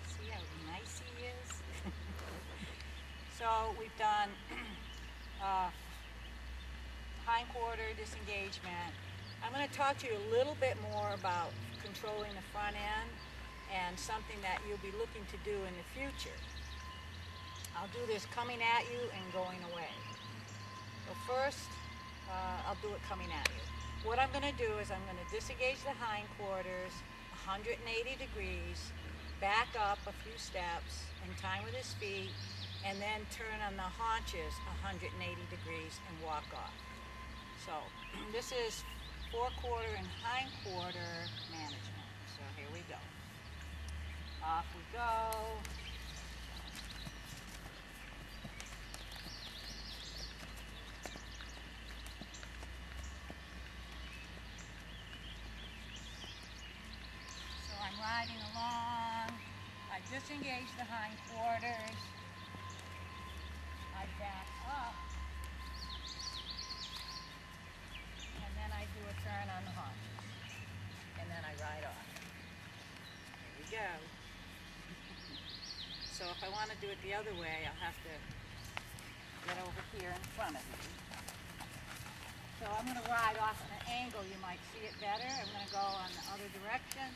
see how nice he is? So we've done hindquarter disengagement. I'm going to talk to you a little bit more about controlling the front end and something that you'll be looking to do in the future. I'll do this coming at you and going away. So first, I'll do it coming at you. What I'm going to do is I'm going to disengage the hindquarters 180 degrees, back up a few steps in time with his feet, and then turn on the haunches 180 degrees and walk off. So this is forequarter and hindquarter management. So here we go. Off we go. So I'm riding along. I disengage the hindquarters. I back up. And then I do a turn on the haunches. And then I ride off. There we go. So if I want to do it the other way, I'll have to get over here in front of me. So I'm going to ride off at an angle. You might see it better. I'm going to go on the other direction.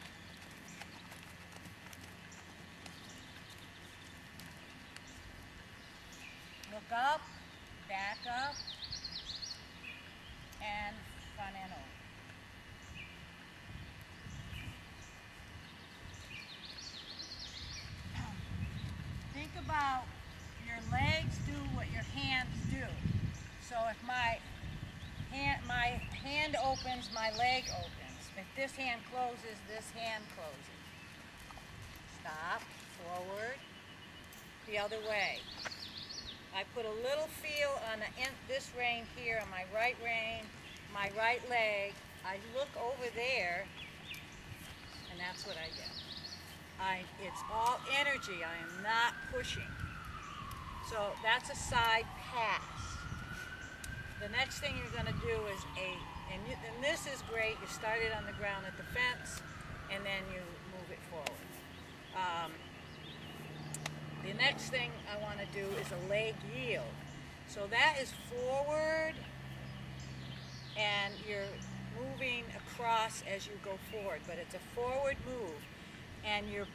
Look up, back up, and front end over. Think about your legs do what your hands do. So if my hand opens, my leg opens. If this hand closes, this hand closes. Stop, forward, the other way. I put a little feel on this rein here, on my right rein, my right leg. I look over there, and that's what I get. It's all energy. I am not pushing. So that's a side pass. The next thing you're going to do is and this is great. You start it on the ground at the fence, and then you move it forward. The next thing I want to do is a leg yield. So that is forward, and you're moving across as you go forward, but it's a forward move. And your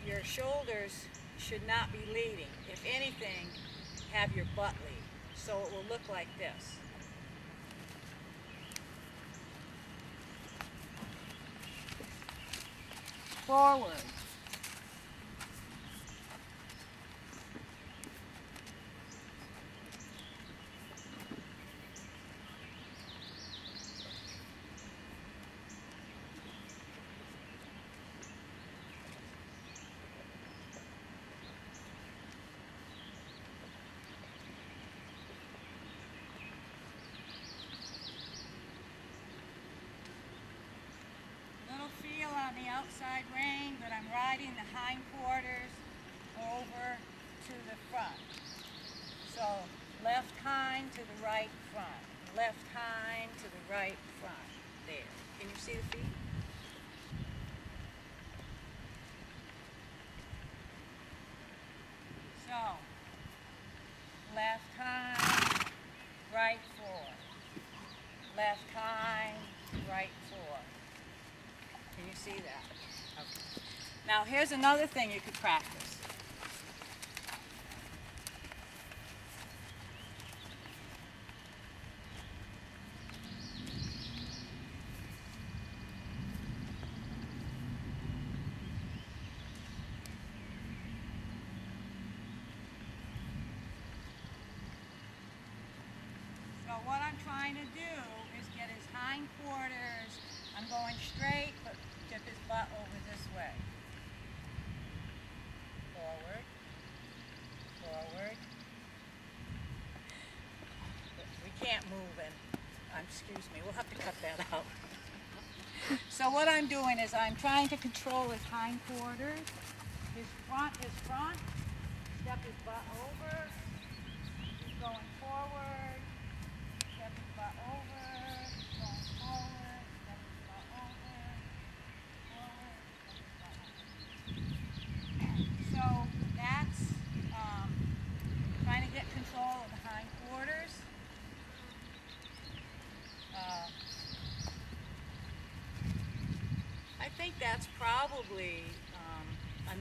your shoulders should not be leading. If anything, have your butt lead. So it will look like this. Forward. On the outside rein, but I'm riding the hindquarters over to the front. So left hind to the right front, left hind to the right front. There. Can you see the feet? So left hind, right forward. Left hind, right forward. Can you see that? Okay. Now here's another thing you could practice. trying to do is get his hindquarters. I'm going straight, but tip his butt over this way. Forward, forward. We can't move and, excuse me, we'll have to cut that out. So what I'm doing is I'm trying to control his hindquarters. His front is front. Step his butt over. He's going forward. Step his butt over. Going forward. Step his butt over. Forward. Step his butt over. So that's trying to get control of the hindquarters. I think that's probably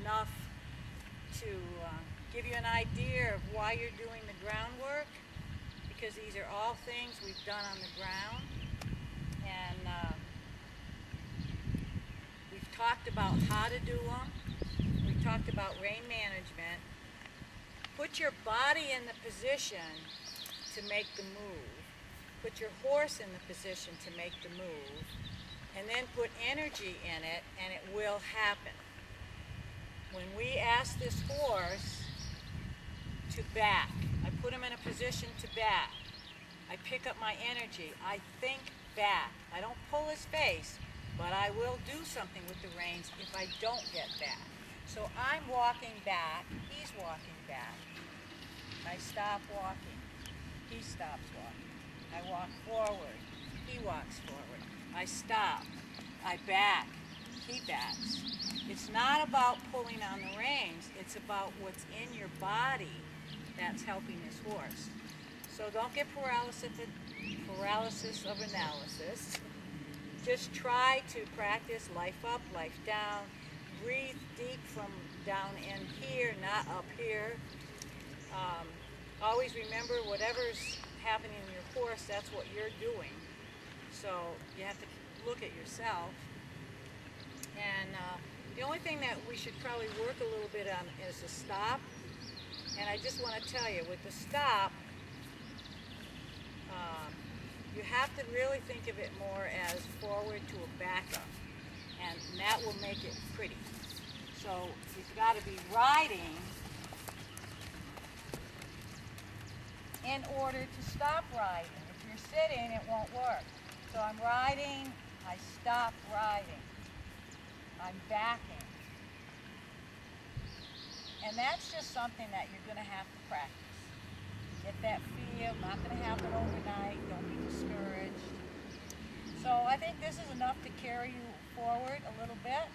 enough to give you an idea of why you're doing the groundwork, because these are all things we've done on the ground, and we've talked about how to do them. We've talked about rain management. Put your body in the position to make the move. Put your horse in the position to make the move, and then put energy in it, and it will happen. When we ask this horse to back, I put him in a position to back. I pick up my energy. I think back. I don't pull his face, but I will do something with the reins if I don't get back. So I'm walking back. He's walking back. I stop walking. He stops walking. I walk forward. He walks forward. I stop. I back. He backs. It's not about pulling on the reins. It's about what's in your body that's helping this horse. So don't get paralysis of analysis. Just try to practice life up, life down. Breathe deep from down in here, not up here. Always remember, whatever's happening in your horse, that's what you're doing. So you have to look at yourself. And the only thing that we should probably work a little bit on is the stop. And I just want to tell you, with the stop, you have to really think of it more as forward to a backup. And that will make it pretty. So you've got to be riding in order to stop riding. If you're sitting, it won't work. So I'm riding, I stop riding. I'm backing. And that's just something that you're going to have to practice. Get that feel, not going to happen overnight, don't be discouraged. So I think this is enough to carry you forward a little bit.